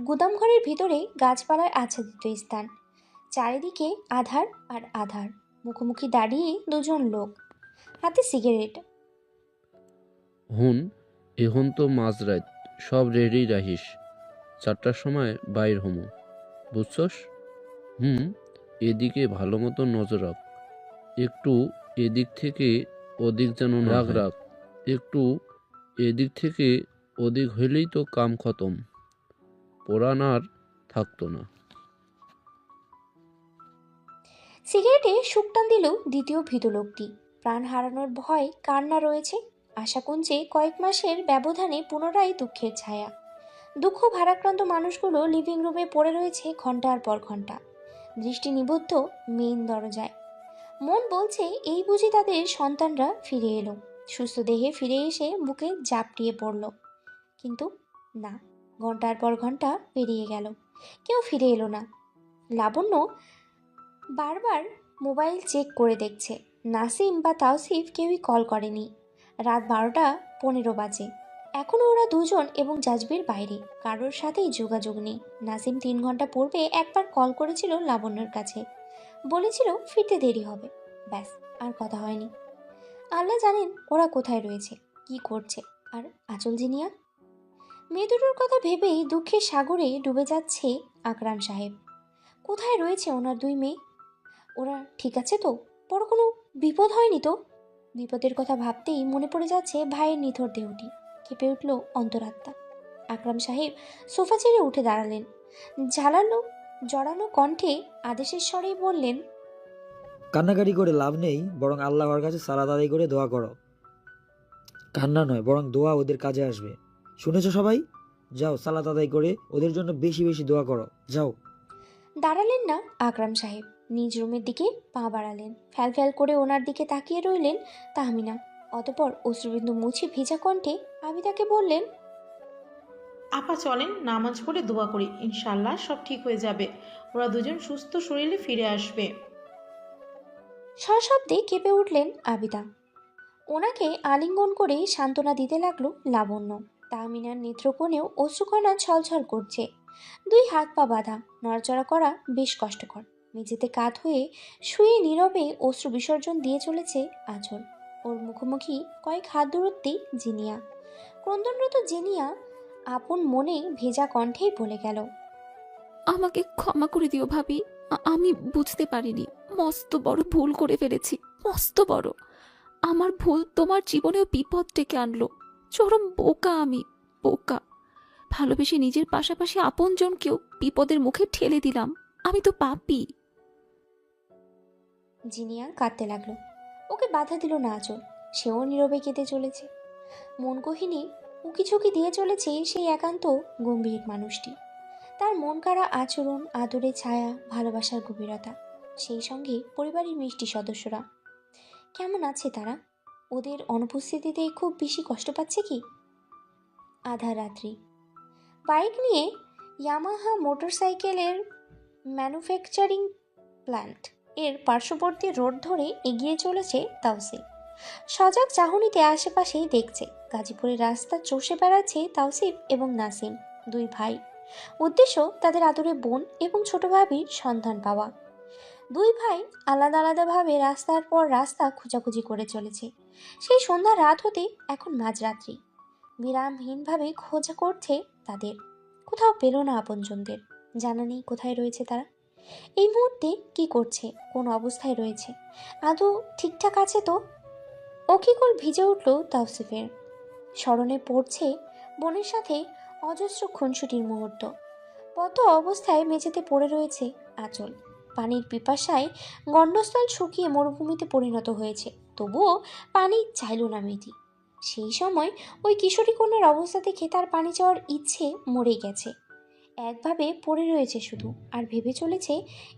গুদামঘরের ভিতরে গাছপালার আচ্ছাদিত স্থান। চারিদিকে আধার আর আধার। মুখোমুখি দাঁড়িয়ে দুজন লোক, হাতে সিগারেট। হুন, এখন তো মাঝরাত, সব রেডি রাখিস। 4টার সময় বাইর হমু, বুঝছস? এদিকে ভালো মতো নজর রাখ। একটু এদিক থেকে ওদিক যেন না রাখ। একটু এদিক থেকে ওদিক হইলেই তো কাম খতম, পোড়ান আর থাকতো না। সিগারেটে সুকটান দিল দ্বিতীয় ভীত লোকটি। প্রাণ হারানোর ভয় কান্না রয়েছে। আশাকুঞ্জে কয়েক মাসের ব্যবধানে পুনরায় দুঃখের ছায়া। দুঃখ ভারাক্রান্ত মানুষগুলো লিভিং রুমে পড়ে রয়েছে ঘন্টার পর ঘন্টা, দৃষ্টি নিবদ্ধ মেইন দরজায়। মন বলছে এই বুঝি তাদের সন্তানরা ফিরে এলো। সুস্থ দেহে ফিরে এসে বুকে ঝাপটিয়ে পড়ল। কিন্তু না, ঘন্টার পর ঘন্টা পেরিয়ে গেল, কেউ ফিরে এলো না। লাবণ্য বারবার মোবাইল চেক করে দেখছে। নাসিম বা তাওসিফ কেউই কল করেনি। রাত 12টা 15 বাজে। এখনও ওরা দুজন এবং জাজবের বাইরে, কারোর সাথেই যোগাযোগ নেই। নাসিম 3 ঘন্টা পূর্বে একবার কল করেছিল লাবণ্যর কাছে, বলেছিল ফিরতে দেরি হবে, ব্যাস আর কথা হয়নি। আল্লাহ জানেন ওরা কোথায় রয়েছে, কি করছে। আর আঁচল জিনিয়া, মেয়ে দুটোর কথা ভেবেই দুঃখের সাগরে ডুবে যাচ্ছে আকরাম সাহেব। কোথায় রয়েছে ওনার 2 মেয়ে? ওরা ঠিক আছে তো? বড় কোনো বিপদ হয়নি তো? বিপদের কথা ভাবতেই মনে পড়ে যাচ্ছে ভাইয়ের নিথর দেহটি। কেঁপে উঠল অন্তরাত্মা। আকরাম সাহেব সোফা ছেড়ে উঠে দাঁড়ালেন, জড়ানো কণ্ঠে আদেশের স্বরেই বললেন, কান্নাকাটি করে লাভ নেই, বরং আল্লাহর কাছে সালাত আদায় করে দোয়া করো। কান্না নয়, বরং দোয়া ওদের কাজে আসবে। শুনেছো সবাই? যাও সালাত আদায় করে ওদের জন্য বেশি বেশি দোয়া করো, যাও। দাঁড়ালেন না আকরাম সাহেব, নিজ রুমের দিকে পা বাড়ালেন। ফ্যাল ফ্যাল করে ওনার দিকে তাকিয়ে রইলেন তাহমিনা। অতপর অশ্রুবিন্দু মুছে ভেজা কণ্ঠে আবিদাকে বললেন, আপা চলেন নামাজ পড়ে দোয়া করি, ইনশাল্লাহ সব ঠিক হয়ে যাবে, ওরা দুজন সুস্থ শরীরে ফিরে আসবে। সশব্দে কেঁপে উঠলেন আবিদা। ওনাকে আলিঙ্গন করে সান্ত্বনা দিতে লাগলো লাবণ্য। তাহমিনার নেত্রকোণেও অশ্রুকণা ছলছল করছে। 2 হাত পা বাঁধা, নড়াচড়া করা বেশ কষ্টকর। মেঝেতে কাত হয়ে শুয়ে নীরবে অশ্রু বিসর্জন দিয়ে চলেছে আঁচল। ওর মুখোমুখি কয়েক হাত দূরত্বেই জিনিয়া। ক্রন্দনরত জিনিয়া আপন মনে ভেজা কণ্ঠেই বলে গেল, আমাকে ক্ষমা করে দিও ভাবি, আমি বুঝতে পারিনি, মস্ত বড় ভুল করে ফেলেছি, মস্ত বড়। আমার ভুল তোমার জীবনেও বিপদ ডেকে আনলো। চরম বোকা আমি, বোকা। ভালোবেসে নিজের পাশাপাশি আপনজনকেও বিপদের মুখে ঠেলে দিলাম। আমি তো পাপী। জিনিয়া কাঁদতে লাগলো। ওকে বাধা দিল না আঁচল, সেও নীরবে কেঁদে চলেছে। মন কহিনী উকিঝুঁকি দিয়ে চলেছে সেই একান্ত গম্ভীর মানুষটি। তার মন কাড়া আচরণ, আদরের ছায়া, ভালোবাসার গভীরতা, সেই সঙ্গে পরিবারের মিষ্টি সদস্যরা। কেমন আছে তারা? ওদের অনুপস্থিতিতে খুব বেশি কষ্ট পাচ্ছে কি? আধা রাত্রি। বাইক নিয়ে ইয়ামাহা মোটরসাইকেলের ম্যানুফ্যাকচারিং প্ল্যান্ট এর পার্শ্ববর্তী রোড ধরে এগিয়ে চলেছে তাওসিফ। সজাগ চাহনিতে আশেপাশেই দেখছে। গাজীপুরের রাস্তা চষে বেড়াচ্ছে তাওসিফ এবং নাসিম, 2 ভাই। উদ্দেশ্য তাদের আদরে বোন এবং ছোট ভাবির সন্ধান পাওয়া। 2 ভাই আলাদা আলাদাভাবে রাস্তার পর রাস্তা খোঁজাখুঁজি করে চলেছে। সেই সন্ধ্যা রাত হতে এখন মাঝরাত্রি। বিরামহীনভাবে খোঁজা করছে তাদের। কোথাও পেল না আপনজনদের। জানা নেই কোথায় রয়েছে তারা, এই মুহূর্তে কি করছে, কোন অবস্থায় রয়েছে, আদৌ ঠিকঠাক আছে তো? অকিকল ভিজে উঠল তাওসিফের। স্মরণে পড়ছে বোনের সাথে অজস্র খুনসুটির মুহূর্ত। বদ্ধ অবস্থায় মেঝেতে পড়ে রয়েছে আঁচল। পানির পিপাসায় গণ্ডস্থল শুকিয়ে মরুভূমিতে পরিণত হয়েছে, তবুও পানি চাইল না মেয়েটি। সেই সময় ওই কিশোরী কন্যার অবস্থা দেখে তার পানি চাওয়ার ইচ্ছে মরে গেছে। একভাবে পড়ে রয়েছে শুধু, আর ভেবে চলেছে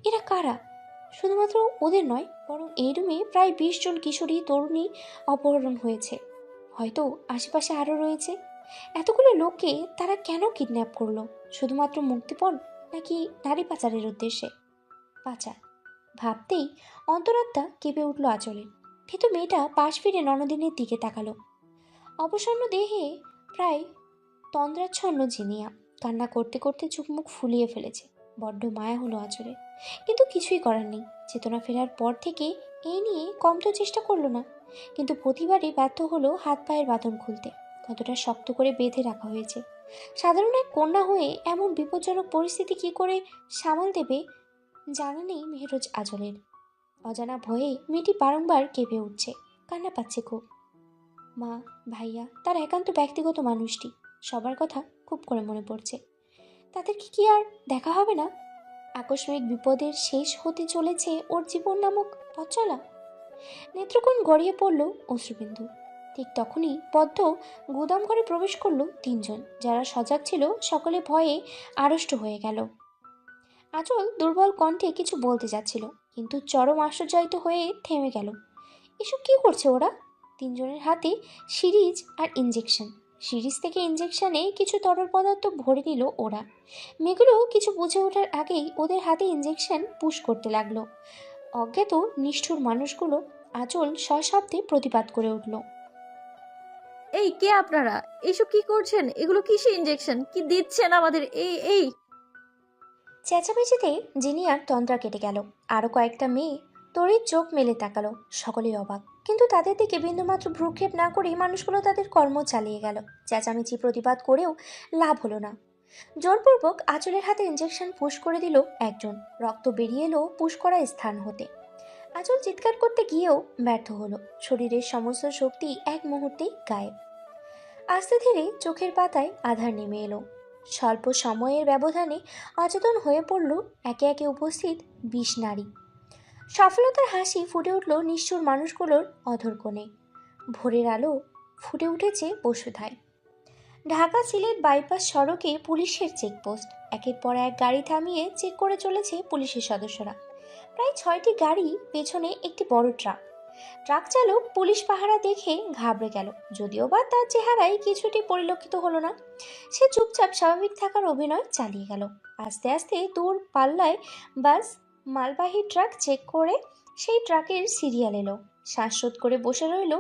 এরা কারা। শুধুমাত্র ওদের নয়, বরং এই রুমে প্রায় 20 জন কিশোরী তরুণী অপহরণ হয়েছে। হয়তো আশেপাশে আরও রয়েছে। এতগুলো লোককে তারা কেন কিডন্যাপ করলো? শুধুমাত্র মুক্তিপণ, নাকি নারী পাচারের উদ্দেশ্যে? পাচার ভাবতেই অন্তরাত্মা কেঁপে উঠল আঁচলে। ভীতু মেয়েটা পাশ ফিরে ননদিনের দিকে তাকালো। অবসন্ন দেহে প্রায় তন্দ্রাচ্ছন্ন জিনিয়া কান্না করতে করতে চোখ মুখ ফুলিয়ে ফেলেছে। বড্ড মায়া হলো আঁচলে, কিন্তু কিছুই করার নেই। চেতনা ফেরার পর থেকে এই নিয়ে কম তো চেষ্টা করলো না, কিন্তু প্রতিবারই ব্যর্থ হলো হাত পায়ের বাঁধন খুলতে। কতটা শক্ত করে বেঁধে রাখা হয়েছে। সাধারণ এক কন্যা হয়ে এমন বিপজ্জনক পরিস্থিতি কি করে সামাল দেবে জানা নেই মেহরোজ আঁচলের। অজানা ভয়ে মেয়েটি বারংবার কেঁপে উঠছে, কান্না পাচ্ছে খুব। মা, ভাইয়া, তার একান্ত ব্যক্তিগত মানুষটি, সবার কথা খুব করে মনে পড়ছে। তাদেরকে কি আর দেখা হবে না? আকস্মিক বিপদের শেষ হতে চলেছে ওর জীবন নামক পথ চলা। নেত্রকোণ গড়িয়ে পড়ল অশ্রুবিন্দু। ঠিক তখনই পদ্ম গুদাম ঘরে প্রবেশ করলো 3 জন। যারা সজাগ ছিল সকলে ভয়ে আড়ষ্ট হয়ে গেল। আঁচল দুর্বল কণ্ঠে কিছু বলতে যাচ্ছিল, কিন্তু চরম আশ্চর্যায়িত হয়ে থেমে গেল। এসব কি করছে ওরা? 3 জনের হাতে সিরিজ আর ইঞ্জেকশন। সিরিজ থেকে ইঞ্জেকশনে কিছু তরল পদার্থ ভরে নিল ওরা। মেয়েগুলো কিছু বুঝে ওঠার আগেই ওদের হাতে ইঞ্জেকশন পুশ করতে লাগলো। অজ্ঞাত নিষ্ঠুর মানুষগুলো। আঁচল সশব্দে প্রতিবাদ করে উঠল। এই কে আপনারা? এইসব কি করছেন? এগুলো কিসের ইনজেকশন? কি দিচ্ছেন আমাদের? এই চেঁচামেচিতে জিনিয়ার তন্দ্রা কেটে গেল। আরও কয়েকটা মেয়ে তড়িৎ চোখ মেলে তাকালো। সকলেই অবাক, কিন্তু তাদের দিকে বিন্দুমাত্র ভ্রুক্ষেপ না করেই মানুষগুলো তাদের কর্ম চালিয়ে গেল। চেঁচামেচি প্রতিবাদ করেও লাভ হলো না। জোরপূর্বক আঁচলের হাতে ইঞ্জেকশন পুশ করে দিল একজন। রক্ত বেরিয়ে এলো পুশ করা স্থান হতে। আঁচল চিৎকার করতে গিয়েও ব্যর্থ হলো। শরীরের সমস্ত শক্তি এক মুহূর্তেই গায়েব। আস্তে ধীরে চোখের পাতায় আধার নেমে এলো। স্বল্প সময়ের ব্যবধানে অচেতন হয়ে পড়ল একে একে উপস্থিত 20 নারী। সফলতার হাসি ফুটে উঠল নিষ্ঠুর মানুষগুলোর অধর কোণে। ভোরের আলো ফুটে উঠেছে বসুধায়। ঢাকা সিলেট বাইপাস সড়কে পুলিশের চেকপোস্ট। একের পর এক গাড়ি থামিয়ে চেক করে চলেছে পুলিশের সদস্যরা। প্রায় 6টি গাড়ি, পেছনে একটি বড় ট্রাক। ট্রাক চালক পুলিশ পাহারা দেখে ঘাবড়ে গেল, যদিও বা তার চেহারায় কিছুটি পরিলক্ষিত হলো না। সে চুপচাপ স্বাভাবিক থাকার অভিনয় চালিয়ে গেল। আস্তে আস্তে দূর পাল্লায় বাস মালবাহী ট্রাক চেক করে সেই ট্রাকের সিরিয়াল এলো। শ্বাসরোধ করে বসে রইল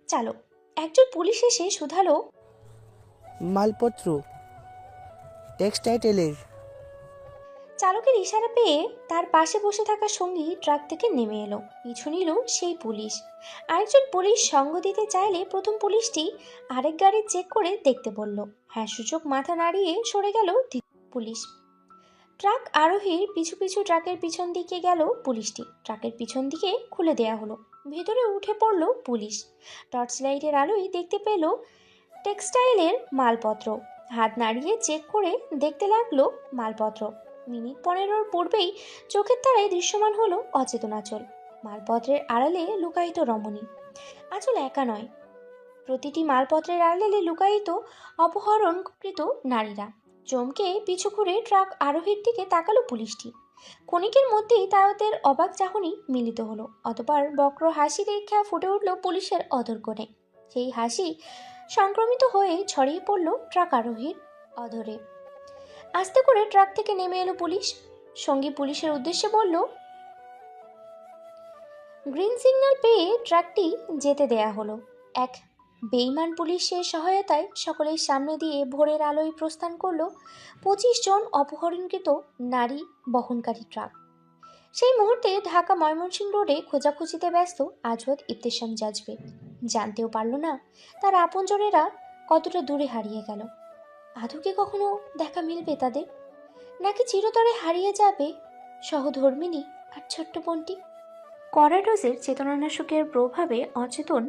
চালক। একজন পুলিশ এসে শুধালো, মালপত্র টেক্সটাইলের। চালকের ইশারা পেয়ে তার পাশে বসে থাকা সঙ্গী ট্রাক থেকে নেমে এলো। পিছু নিল সেই পুলিশ। আরেকজন পুলিশ সঙ্গ দিতে চাইলে প্রথম পুলিশটি আরেক গাড়ি চেক করে দেখতে বলল। হ্যাঁ সূচক মাথা নাড়িয়ে সরে গেল পুলিশ। ট্রাক আরোহীর পিছু পিছু ট্রাকের পিছন দিকে গেল পুলিশটি। ট্রাকের পিছন দিকে খুলে দেয়া হলো। ভেতরে উঠে পড়ল পুলিশ। টর্চ লাইটের আলোয় দেখতে পেল টেক্সটাইলের মালপত্র। হাত নাড়িয়ে চেক করে দেখতে লাগলো মালপত্র। মিনিট 15 পূর্বেই চোখের তারায় দৃশ্যমান হলো অচেতন আঁচল। মালপত্রের আড়ালে লুকায়িত রমণী। আঁচল একা নয়, প্রতিটি মালপত্রের আড়ালে লুকায়িত অপহরণকৃত নারীরা। চমকে পিছু ঘুরে ট্রাক আরোহীর দিকে তাকালো পুলিশটি। ক্ষণিকের মধ্যেই তাদের অবাক চাহনি মিলিত হলো। অতঃপর বক্র হাসি রেখা ফুটে উঠল পুলিশের অধর কোণে। সেই হাসি সংক্রমিত হয়ে ছড়িয়ে পড়ল ট্রাক আরোহীর অধরে। আস্তে করে ট্রাক থেকে নেমে এলো পুলিশ। সঙ্গী পুলিশের উদ্দেশ্যে বলল, গ্রিন সিগন্যাল পেয়ে ট্রাকটি যেতে দেয়া হলো। এক বেঈমান পুলিশের সহায়তায় সকলের সামনে দিয়ে ভোরের আলোয় প্রস্থান করলো 25 জন অপহরণকৃত নারী বহনকারী ট্রাক। সেই মুহূর্তে ঢাকা ময়মনসিংহ রোডে খোঁজাখুঁজিতে ব্যস্ত আজওয়াদ ইবতেসাম জাজবে। জানতেও পারল না তার আপনজনেরা কতটা দূরে হারিয়ে গেল। আদৌ কি কখনো দেখা মিলবে তাদের, নাকি চিরতরে হারিয়ে যাবে সহধর্মিনী আর ছোট্ট বোনটি? কড়া ডোজের চেতনানাশকের প্রভাবে অচেতন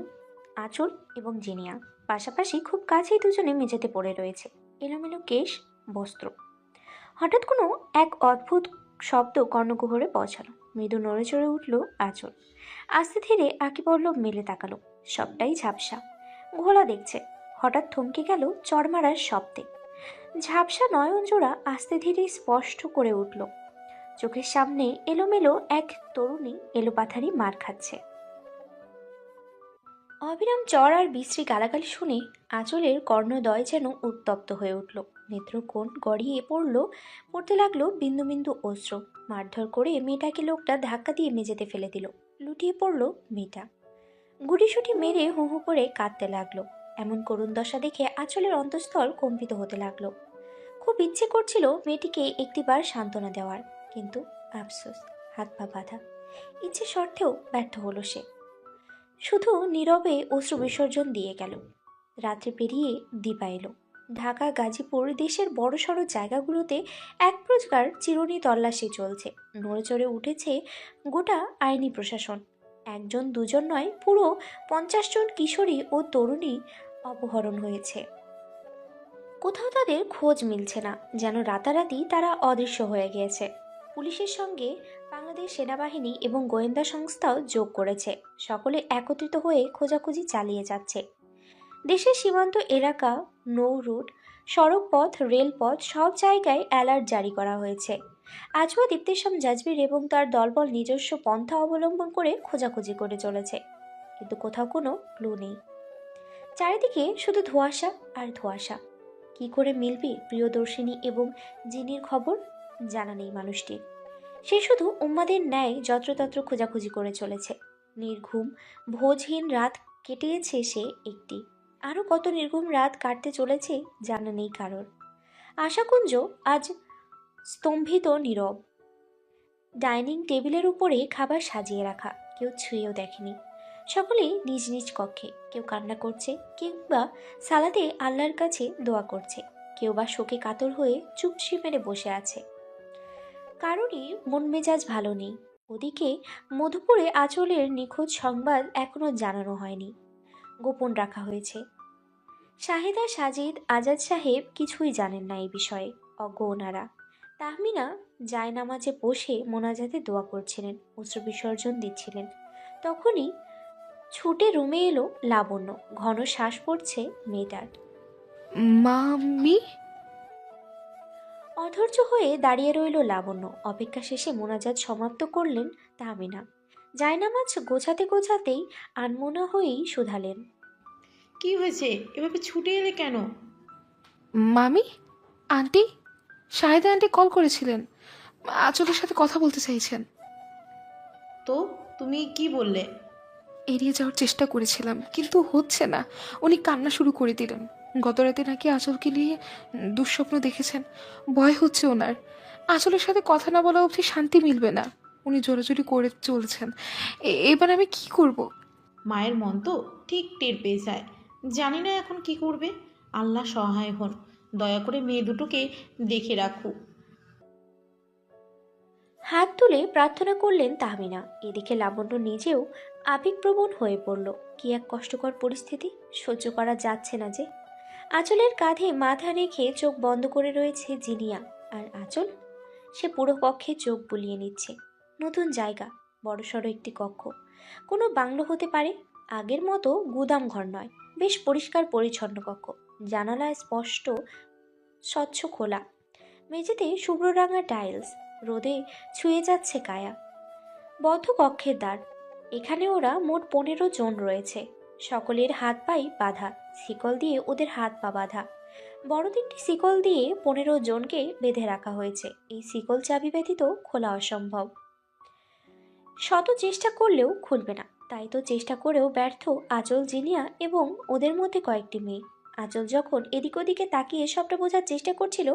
আঁচল এবং জিনিয়া পাশাপাশি খুব কাছেই দুজনে মেঝেতে পড়ে রয়েছে, এলোমেলো কেশ, বস্ত্র। হঠাৎ কোনো এক অদ্ভুত শব্দ কর্ণকুহরে পৌঁছালো। মৃদু নড়ে চড়ে উঠল আঁচল। আস্তে ধীরে আঁকিপল্লব মেলে তাকালো। সবটাই ঝাপসা, ঘোলা দেখছে। হঠাৎ থমকে গেল চড়মারার শব্দে। ঝাপসা নয়ন জোড়া আস্তে ধীরে স্পষ্ট করে উঠল। চোখের সামনে এলোমেলো এক তরুণী এলোপাথারি মার খাচ্ছে। অবিরাম চর আর বিশ্রী গালাগালি শুনে আঁচলের কর্ণদয় যেন উত্তপ্ত হয়ে উঠল। নেত্রকোণ গড়িয়ে পড়তে লাগলো বিন্দু বিন্দু অশ্রু। মারধর করে মেয়েটাকে লোকটা ধাক্কা দিয়ে মেঝেতে ফেলে দিল। লুটিয়ে পড়ল মেয়েটা। গুটিসুটি মেরে হু হু করে কাঁদতে লাগলো। এমন করুণ দশা দেখে আঁচলের অন্তঃস্থল কম্পিত হতে লাগলো। খুব ইচ্ছে করছিল মেয়েটিকে একটিবার সান্ত্বনা দেওয়ার, কিন্তু আফসোস, হাত পা বাঁধা। ইচ্ছে সত্ত্বেও ব্যর্থ হলো সে। শুধু নীরবে অশ্রু বিসর্জন দিয়ে গেল। রাত্রি পেরিয়ে দিপা এলো। ঢাকা, গাজীপুর, দেশের বড়সড় জায়গাগুলোতে এক প্রকার চিরুনি তল্লাশি চলছে। নড়ে চড়ে উঠেছে গোটা আইনি প্রশাসন। একজন দুজন নয়, পুরো 50 জন কিশোরী ও তরুণী অপহরণ হয়েছে। কোথাও তাদের খোঁজ মিলছে না, যেন রাতারাতি তারা অদৃশ্য হয়ে গিয়েছে। পুলিশের সঙ্গে বাংলাদেশ সেনাবাহিনী এবং গোয়েন্দা সংস্থাও যোগ করেছে। সকলে একত্রিত হয়ে খোঁজাখুঁজি চালিয়ে যাচ্ছে। দেশের সীমান্ত এলাকা, নৌ রুট, সড়কপথ, রেলপথ সব জায়গায় অ্যালার্ট জারি করা হয়েছে। আজওয়াদ ইবতেসাম জাজবির এবং তার দলবল নিজস্ব পন্থা অবলম্বন করে খোঁজাখুঁজি করে চলেছে, কিন্তু কোথাও কোনো ক্লু নেই। চারিদিকে শুধু ধোঁয়াশা আর ধোঁয়াশা। কি করে মিলবে প্রিয়দর্শিনী এবং জিনির খবর, জানা নেই মানুষটির। সে শুধু উম্মাদের ন্যায় যত্রতত্র খোঁজাখুঁজি করে চলেছে। নির্ঘুম ভোজহীন রাত কেটেছে সে একটি, আরও কত নির্ঘুম রাত কাটতে চলেছে জানা নেই কারোর। আশাকুঞ্জ আজ স্তম্ভিত নীরব। ডাইনিং টেবিলের উপরে খাবার সাজিয়ে রাখা, কেউ ছুঁয়েও দেখেনি। সকলেই নিজ নিজ কক্ষে, কেউ কান্না করছে, কেউ বা সালাতে আল্লাহর কাছে দোয়া করছে, কেউ বা শোকে কাতর হয়ে চুপসি মেরে বসে আছে। কারোরই মন মেজাজ ভালো নেই। ওদিকে মধুপুরে আঁচলের নিখোঁজ সংবাদ এখনো জানানো হয়নি, গোপন রাখা হয়েছে। শাহেদা, সাজিদ, আজাদ সাহেব কিছুই জানেন না এই বিষয়ে, অজ্ঞ ওনারা। তাহমিনা জায়নামাজে বসে মোনাজাতে দোয়া করছিলেন, অশ্রু বিসর্জন দিচ্ছিলেন। তখনই ছুটে রুমে এলো লাবণ্য। ঘন শ্বাস পড়ছে মেয়েটার। মামি। অধৈর্য হয়ে দাঁড়িয়ে রইল লাবণ্য। অপেক্ষা শেষে মোনাজাত সমাপ্ত করলেন তাহমিনা। জায়নামাজ গোছাতে গোছাতেই আনমনা হয়েই শুধালেন, কি হয়েছে, এভাবে ছুটে এলে কেন? মামি, আন্টি, শাহেদা আন্টি কল করেছিলেন, আঁচলের সাথে কথা বলতে চাইছেন। তো তুমি কি বললে? এড়িয়ে যাওয়ার চেষ্টা করেছিলাম, কিন্তু হচ্ছে না। উনি কান্না শুরু করে দিলেন। গত রাতে নাকি আঁচলকে নিয়ে দুঃস্বপ্ন দেখেছেন। ভয় হচ্ছে ওনার। আঁচলের সাথে কথা না বলা অবধি শান্তি মিলবে না। উনি জোরাজোরি করে চলছেন। এবার আমি কি করব? মায়ের মন তো ঠিক টের পেয়ে যায়। জানি না এখন কি করবে। আল্লাহ সহায় হন। দয়া করে মেয়ে দুটোকে দেখে রাখু। হাত তুলে প্রার্থনা করলেন তাহমিনা। এদিকে লাবণ্য নিজেও আবেগপ্রবণ হয়ে পড়ল। কি এক কষ্টকর পরিস্থিতি, সহ্য করা যাচ্ছে না যে। আঁচলের কাঁধে মাথা রেখে চোখ বন্ধ করে রয়েছে জিনিয়া। আর আঁচল, সে পুরো কক্ষে চোখ বুলিয়ে নিচ্ছে। নতুন জায়গা, বড়সড় একটি কক্ষ। কোনো বাংলো হতে পারে। আগের মতো গুদাম ঘর নয়, বেশ পরিষ্কার পরিচ্ছন্ন কক্ষ। জানালায় স্পষ্ট স্বচ্ছ খোলা। মেঝেতে শুভ্ররাঙা টাইলস, রোদে ছুঁয়ে যাচ্ছে কায়া। বদ্ধ কক্ষের দ্বার। এখানে ওরা মোট 15 জন রয়েছে। সকলের হাত পাই বাঁধা, শিকল দিয়ে ওদের হাত পা বাঁধা। বড় 3টি শিকল দিয়ে 15 জনকে বেঁধে রাখা হয়েছে। এই শিকল চাবি ব্যতীত খোলা অসম্ভব। শত চেষ্টা করলেও খুলবে না। তাই তো চেষ্টা করেও ব্যর্থ আঁচল, জিনিয়া এবং ওদের মধ্যে কয়েকটি মেয়ে। আঁচল যখন এদিক ওদিকে তাকিয়ে সবটা বোঝার চেষ্টা করছিল,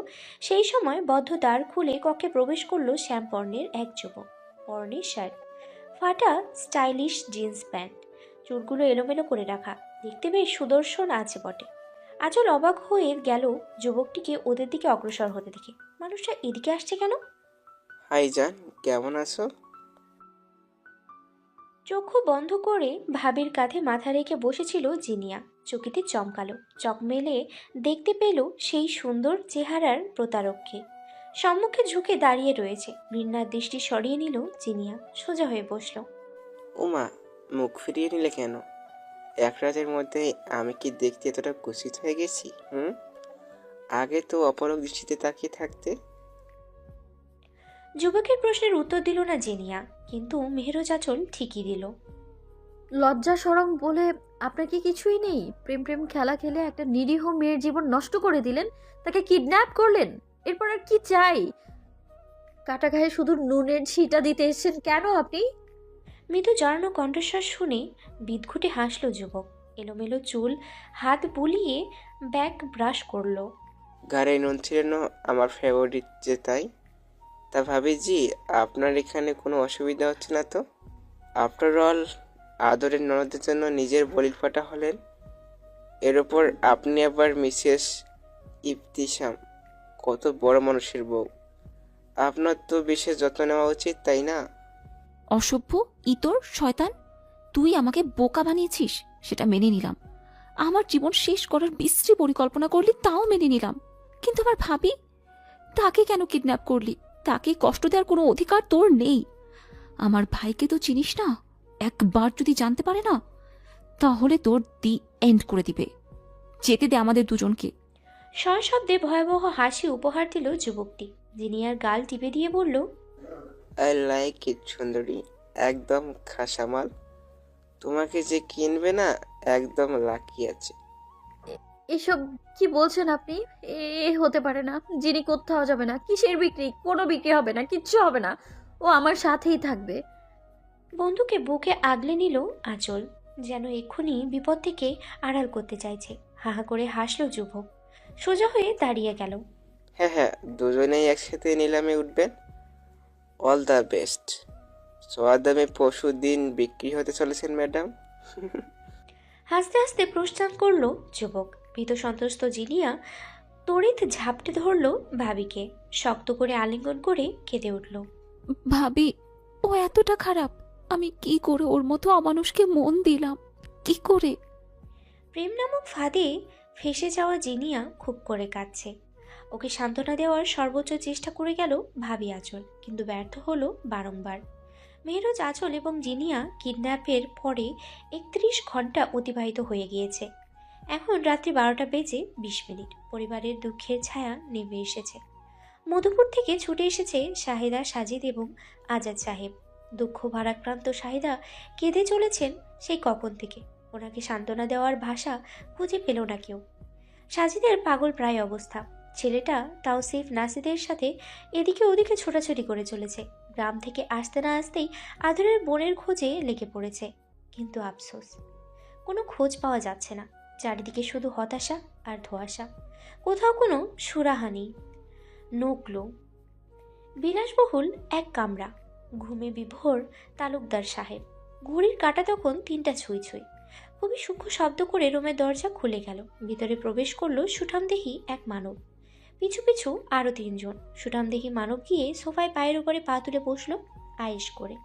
সেই সময় বদ্ধ দ্বার খুলে কক্ষে প্রবেশ করলো শ্যামবর্ণের এক যুবক। পরনে শার্ট, ফাটা স্টাইলিশ জিন্স প্যান্ট, চুলগুলো এলোমেলো করে রাখা, দেখতে বেশ সুদর্শন আছে বটে। আঁচল অবাক হয়ে গেল যুবকটিকে ওদের দিকে অগ্রসর হতে দেখে। মানুষটা এদিকে আসছে কেন? হাই জান, কেমন আছো? চক্ষু বন্ধ করে ভাবির কাঁধে মাথা রেখে বসেছিল জিনিয়া। চকিতে চমকালো, চোখ মেলে দেখতে পেল সেই সুন্দর চেহারার প্রতারককে। সম্মুখে ঝুঁকে দাঁড়িয়ে রয়েছে। ঘৃণার দৃষ্টি সরিয়ে নিল জিনিয়া, সোজা হয়ে বসল। ওমা, মুখ ফিরিয়ে নিলে কেন? এক রাতের মধ্যে আমি কি দেখতে এতটা কুৎসিত হয়ে গেছি? আগে তো অপলক দৃষ্টিতে তাকিয়ে থাকতে। যুবকের প্রশ্নের উত্তর দিল না জিনিয়া, কিন্তু মেহেরজ আঁচল ঠিকই দিল। লজ্জা শরম বলে আপনার কি কিছুই নেই? প্রেম প্রেম খেলা খেলে একটা নিরীহ মেয়ের জীবন নষ্ট করে দিলেন, তাকে কিডন্যাপ করলেন। এরপর আর কি চাই? কাটা গায়ে শুধু নুনের ছিটা দিতে এসেছেন কেন আপনি? মৃদু জড়ানো কণ্ঠস্বর শুনে বিদঘুটে হাসল যুবক। এলোমেলো চুল হাত বুলিয়ে ব্যাক ব্রাশ করলো। ঘাড়ে নুন ছিটানো আমার ফেভারিট যে, তাই? তা ভাবি জি, আপনার এখানে কোনো অসুবিধা হচ্ছে না তো? আফটার অল, আদরের ননদের জন্য নিজের বলির পাঠা হলেন। এর ওপর আপনি আবার মিসেস ইবতিসাম, কত বড় মানুষের বউ। আপনার তো বিশেষ যত্ন নেওয়া উচিত, তাই না? অসভ্য, ইতর, শয়তান, তুই আমাকে বোকা বানিয়েছিস, সেটা মেনে নিলাম। আমার জীবন শেষ করার বিশ্রী পরিকল্পনা করলি, তাও মেনে নিলাম। কিন্তু আমার ভাবি, তাকে কেন কিডন্যাপ করলি? তাকে কষ্ট দেওয়ার কোনো অধিকার তোর নেই। আমার ভাইকে তো চিনিস না। একবার যদি জানতে পারে না, তাহলে তোর দি এন্ড করে দিবে। যেতে দে আমাদের দুজনকে। সশব্দে ভয়াবহ হাসি উপহার দিল যুবকটি। জিনিয়ার গাল টিপে দিয়ে বলল, আই লাইক ইট সুন্দরী, একদম খাসামাল। তোমাকে যে কিনবে না, একদম লাকি আছে। এসব কি বলছেন আপনি? হতে পারে না। যিনি কোথাও যাবে না। কিসের বিক্রি? কোনো বিক্রি হবে না, কিচ্ছু হবে না। ও আমার সাথেই থাকবে। বন্ধুকে বুকে আগলে নিল আঁচল। যেন এক্ষুনি বিপদ থেকে আড়াল করতে চাইছে। হাহা করে হাসলো যুবক, সোজা হয়ে দাঁড়িয়ে গেল। হ্যাঁ হ্যাঁ, দুজনেই একসাথে নিলামে উঠবেন। All the best. সোয়ার দামে পরশু দিন বিক্রি হতে চলেছেন ম্যাডাম। হাসতে হাসতে প্রস্থান করলো যুবক। ভীত সন্ত্রস্ত জিনিয়া তড়িৎ ঝাপটে ধরলো ভাবিকে, শক্ত করে আলিঙ্গন করে কেঁদে উঠল। ভাবি, ও এতটা খারাপ? আমি কি করে ওর মতো অমানুষকে মন দিলাম? কি করে? প্রেম নামক ফাঁদে ফেসে যাওয়া জিনিয়া খুব করে কাঁদছে। ওকে সান্ত্বনা দেওয়ার সর্বোচ্চ চেষ্টা করে গেল ভাবি আঁচল, কিন্তু ব্যর্থ হলো বারংবার। মেহরোজ, আঁচল এবং জিনিয়া কিডন্যাপের পরে 31 ঘন্টা অতিবাহিত হয়ে গিয়েছে। এখন রাত্রি 12টা বেজে 20 মিনিট। পরিবারের দুঃখের ছায়া নেমে এসেছে। মধুপুর থেকে ছুটে এসেছে শাহিদা, সাজিদ এবং আজাদ সাহেব। দুঃখ ভারাক্রান্ত শাহিদা কেঁদে চলেছেন সেই কখন থেকে। ওনাকে সান্ত্বনা দেওয়ার ভাষা খুঁজে পেল না কেউ। সাজিদের পাগল প্রায় অবস্থা। ছেলেটা তাওসিফ নাসিদের সাথে এদিকে ওদিকে ছোটাছুটি করে চলেছে। গ্রাম থেকে আসতে না আসতেই আদরের বোনের খোঁজে লেগে পড়েছে, কিন্তু আফসোস কোনো খোঁজ পাওয়া যাচ্ছে না। চারিদিকে শুধু হতাশা আর ধোঁয়াশা, কোথাও কোনো সুরাহা নেই। নোকলো বিলাসবহুল এক কামরা, ঘুমে বিভোর তালুকদার সাহেব। ঘড়ির কাঁটা তখন 3টা ছুঁই ছুঁই। খুবই সূক্ষ্ম শব্দ করে রুমের দরজা খুলে গেল। ভিতরে প্রবেশ করলো সুঠামদেহী এক মানব, পিছু পিছু আরও 3 জন। সুঠামদেহী মানব গিয়ে সোফায় পায়ের উপরে পা তুলে বসলো আয়েশ করে।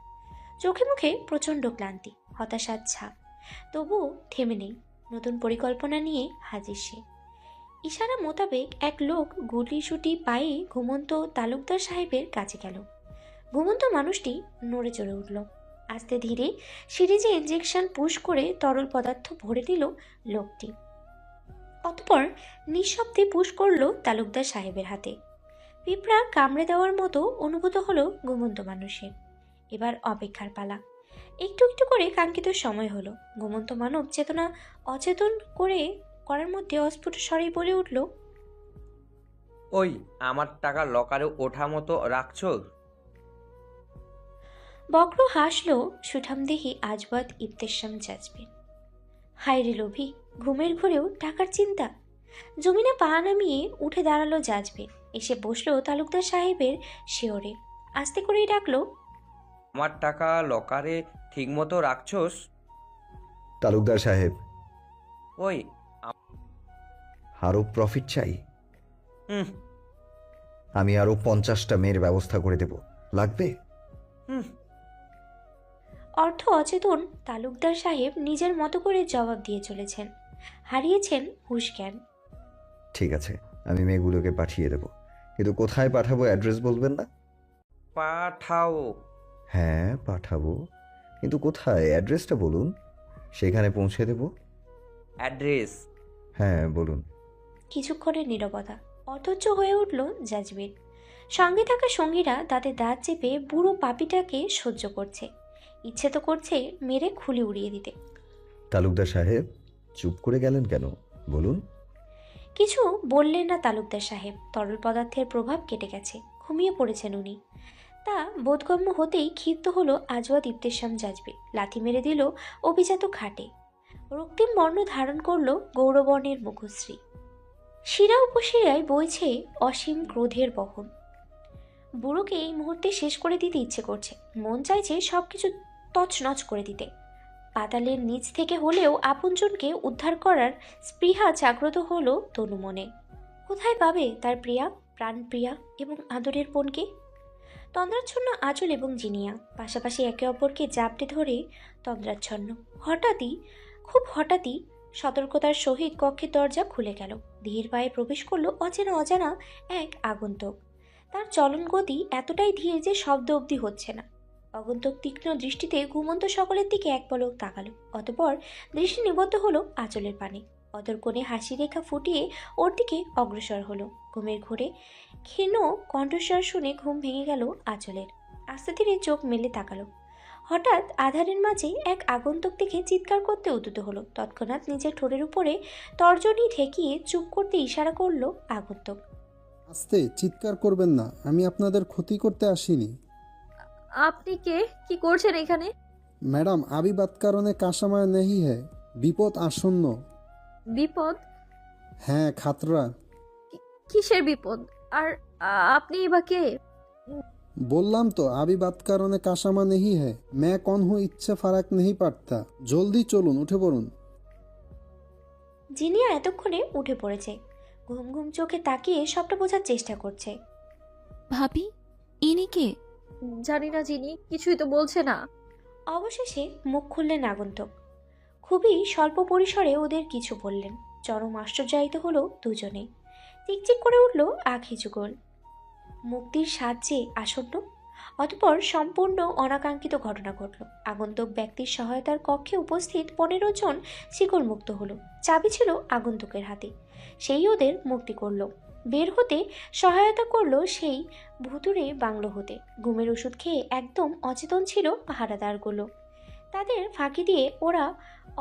চোখে মুখে প্রচণ্ড ক্লান্তি, হতাশার ছাপ, তবুও থেমে নেই। নতুন পরিকল্পনা নিয়ে হাজির সে। ইশারা মোতাবেক এক লোক গুটিসুটি পায়ে ঘুমন্ত তালুকদার সাহেবের কাছে গেল। ঘুমন্ত মানুষটি নড়ে চড়ে উঠল। আস্তে ধীরে সিরিজে ইঞ্জেকশন পুশ করে তরল পদার্থ ভরে দিল লোকটি। অতঃপর নিঃশব্দে পুশ করলো তালুকদার সাহেবের হাতে। পিঁপড়া কামড়ে দেওয়ার মতো অনুভূত হলো ঘুমন্ত মানুষের। এবার অপেক্ষার পালা। একটু একটু করে কাঙ্ক্ষিত সময় হলো। ঘুমন্ত মানব চেতনা অচেতন করার মধ্যে অস্ফুট স্বরেই বলে উঠল, ওই আমার টাকা লকারে ওঠা মতো রাখছো? বক্র হাসল সুঠামদেহী আজবাদ ইবতেসাম জাজবেন। হায়রে লোভী, ঘুমের ঘুরেও টাকার চিন্তা। জমিনে পা নামিয়ে উঠে দাঁড়ালো জাজবেন। এসে বসলো তালুকদার সাহেবের শিয়রে। আস্তে করেই ডাকলো, আমার টাকা লকারে ঠিক মতো রাখছোস? তালুকদার সাহেব, ওই আরো প্রফিট চাই। হুম আমি আরো 50টা মেয়ের ব্যবস্থা করে দেব, লাগবে? হুম অর্থ অচেতন তালুকদার সাহেব নিজের মতো করে জবাব দিয়ে চলেছেন। হারিয়েছেন হুঁশ জ্ঞান। ঠিক আছে, আমি মেয়েগুলোকে পাঠিয়ে দেব, কিন্তু কোথায় পাঠাবো অ্যাড্রেস বলবেন না? পাঠাও। হ্যাঁ পাঠাবো, কিন্তু কোথায় অ্যাড্রেসটা বলুন, সেখানে পৌঁছে দেব। অ্যাড্রেস? হ্যাঁ বলুন। কিছুক্ষণের নীরবতা। অথচ হয়ে উঠল জাজবের। সঙ্গে থাকা সঙ্গীরা দাঁতে দাঁত চেপে বুড়ো পাপিটাকে সহ্য করছে। ইচ্ছে তো করছে মেরে খুলি উড়িয়ে দিতে। তালুকদার সাহেব, চুপ করে গেলেন কেন, বলুন। কিছু বললেন না তালুকদার সাহেব। তরল পদার্থের প্রভাব কেটে গেছে, ঘুমিয়ে পড়েছেন উনি। তা বোধগম্য হতেই ক্ষিপ্ত হলো আজওয়াদ ইবতেসাম জাজবে। লাথি মেরে দিল অভিজাত খাটে। রক্তিম বর্ণ ধারণ করলো গৌরবর্ণের মুখশ্রী। শিরা উপশিরায় বইছে অসীম ক্রোধের বহন। বুড়োকে এই মুহূর্তে শেষ করে দিতে ইচ্ছে করছে। মন চাইছে সবকিছু তছনছ করে দিতে। পাতালের নিচ থেকে হলেও আপনজনকে উদ্ধার করার স্পৃহা জাগ্রত হলো তনু মনে। কোথায় পাবে তার প্রিয়া, প্রাণপ্রিয়া এবং আদরের বোনকে? তন্দ্রাচ্ছন্ন আঁচল এবং জিনিয়া পাশাপাশি একে অপরকে জাপটে ধরে তন্দ্রাচ্ছন্ন। খুব হঠাৎই সতর্কতার সহিত কক্ষের দরজা খুলে গেল। ধীর পায়ে প্রবেশ করলো অজানা এক আগন্তুক। তার চলন গতি এতটাই ধীর যে শব্দ অবধি হচ্ছে না। আগন্তুক তীক্ষ্ণ দৃষ্টিতে ঘুমন্ত সকলের দিকে এক পলক তাকালো। অতঃপর দৃষ্টি নিবদ্ধ হলো আঁচলের পানে। অদর কোণে হাসি রেখা ফুটিয়ে ওর দিকে অগ্রসর হলো। ঘুমের ঘোরে ক্ষীণ কণ্ঠস্বর শুনে ঘুম ভেঙে গেল আঁচলের। আস্তে ধীরে চোখ মেলে তাকালো। হঠাৎ আধারের মাঝে এক আগন্তুক দেখে চিৎকার করতে উদ্যত হলো। তৎক্ষণাৎ নিজের ঠোঁটের উপরে তর্জনী ঠেকিয়ে চুপ করতে ইশারা করলো আগন্তুক। আস্তে, চিৎকার করবেন না, আমি আপনাদের ক্ষতি করতে আসিনি। আপনি কে? কি করছেন এখানে? ম্যাডাম अभी बात करने का समय नहीं है বিপদ আসন্ন। বিপদ? হ্যাঁ খাতরা। কিসের বিপদ? আর আপনি বা কে? বললাম তো अभी बात करने का समय नहीं है मैं कौन हूँ ইচ্ছে ফারাক नहीं पड़ता জলদি চলুন উঠে পড়ুন। জিনিয়া এতক্ষণে উঠে পড়েছে, ঘুম ঘুম চোখে তাকিয়ে সবটা বোঝার চেষ্টা করছে। ভাবি, ইনি কে? জানি না জিনি, কিছুই তো বলছে না। অবশেষে মুখ খুললেন আগন্তুক। খুবই স্বল্প পরিসরে ওদের কিছু বললেন। চরম আশ্চর্যায়িত হলো দুজনে। চিকচিক করে উঠল আখি যুগল। মুক্তির সাহায্যে আসন্ন। অতঃপর সম্পূর্ণ অনাকাঙ্ক্ষিত ঘটনা ঘটল। আগন্তুক ব্যক্তির সহায়তার কক্ষে উপস্থিত 15 জন শিকল মুক্ত হলো। চাবি ছিল আগন্তুকের হাতে, সেই ওদের মুক্তি করল। বের হতে সহায়তা করলো সেই ভুতুড়ে বাংলো হতে। ঘুমের ওষুধ খেয়ে একদম অচেতন ছিল পাহারাদারগুলো। তাদের ফাঁকি দিয়ে ওরা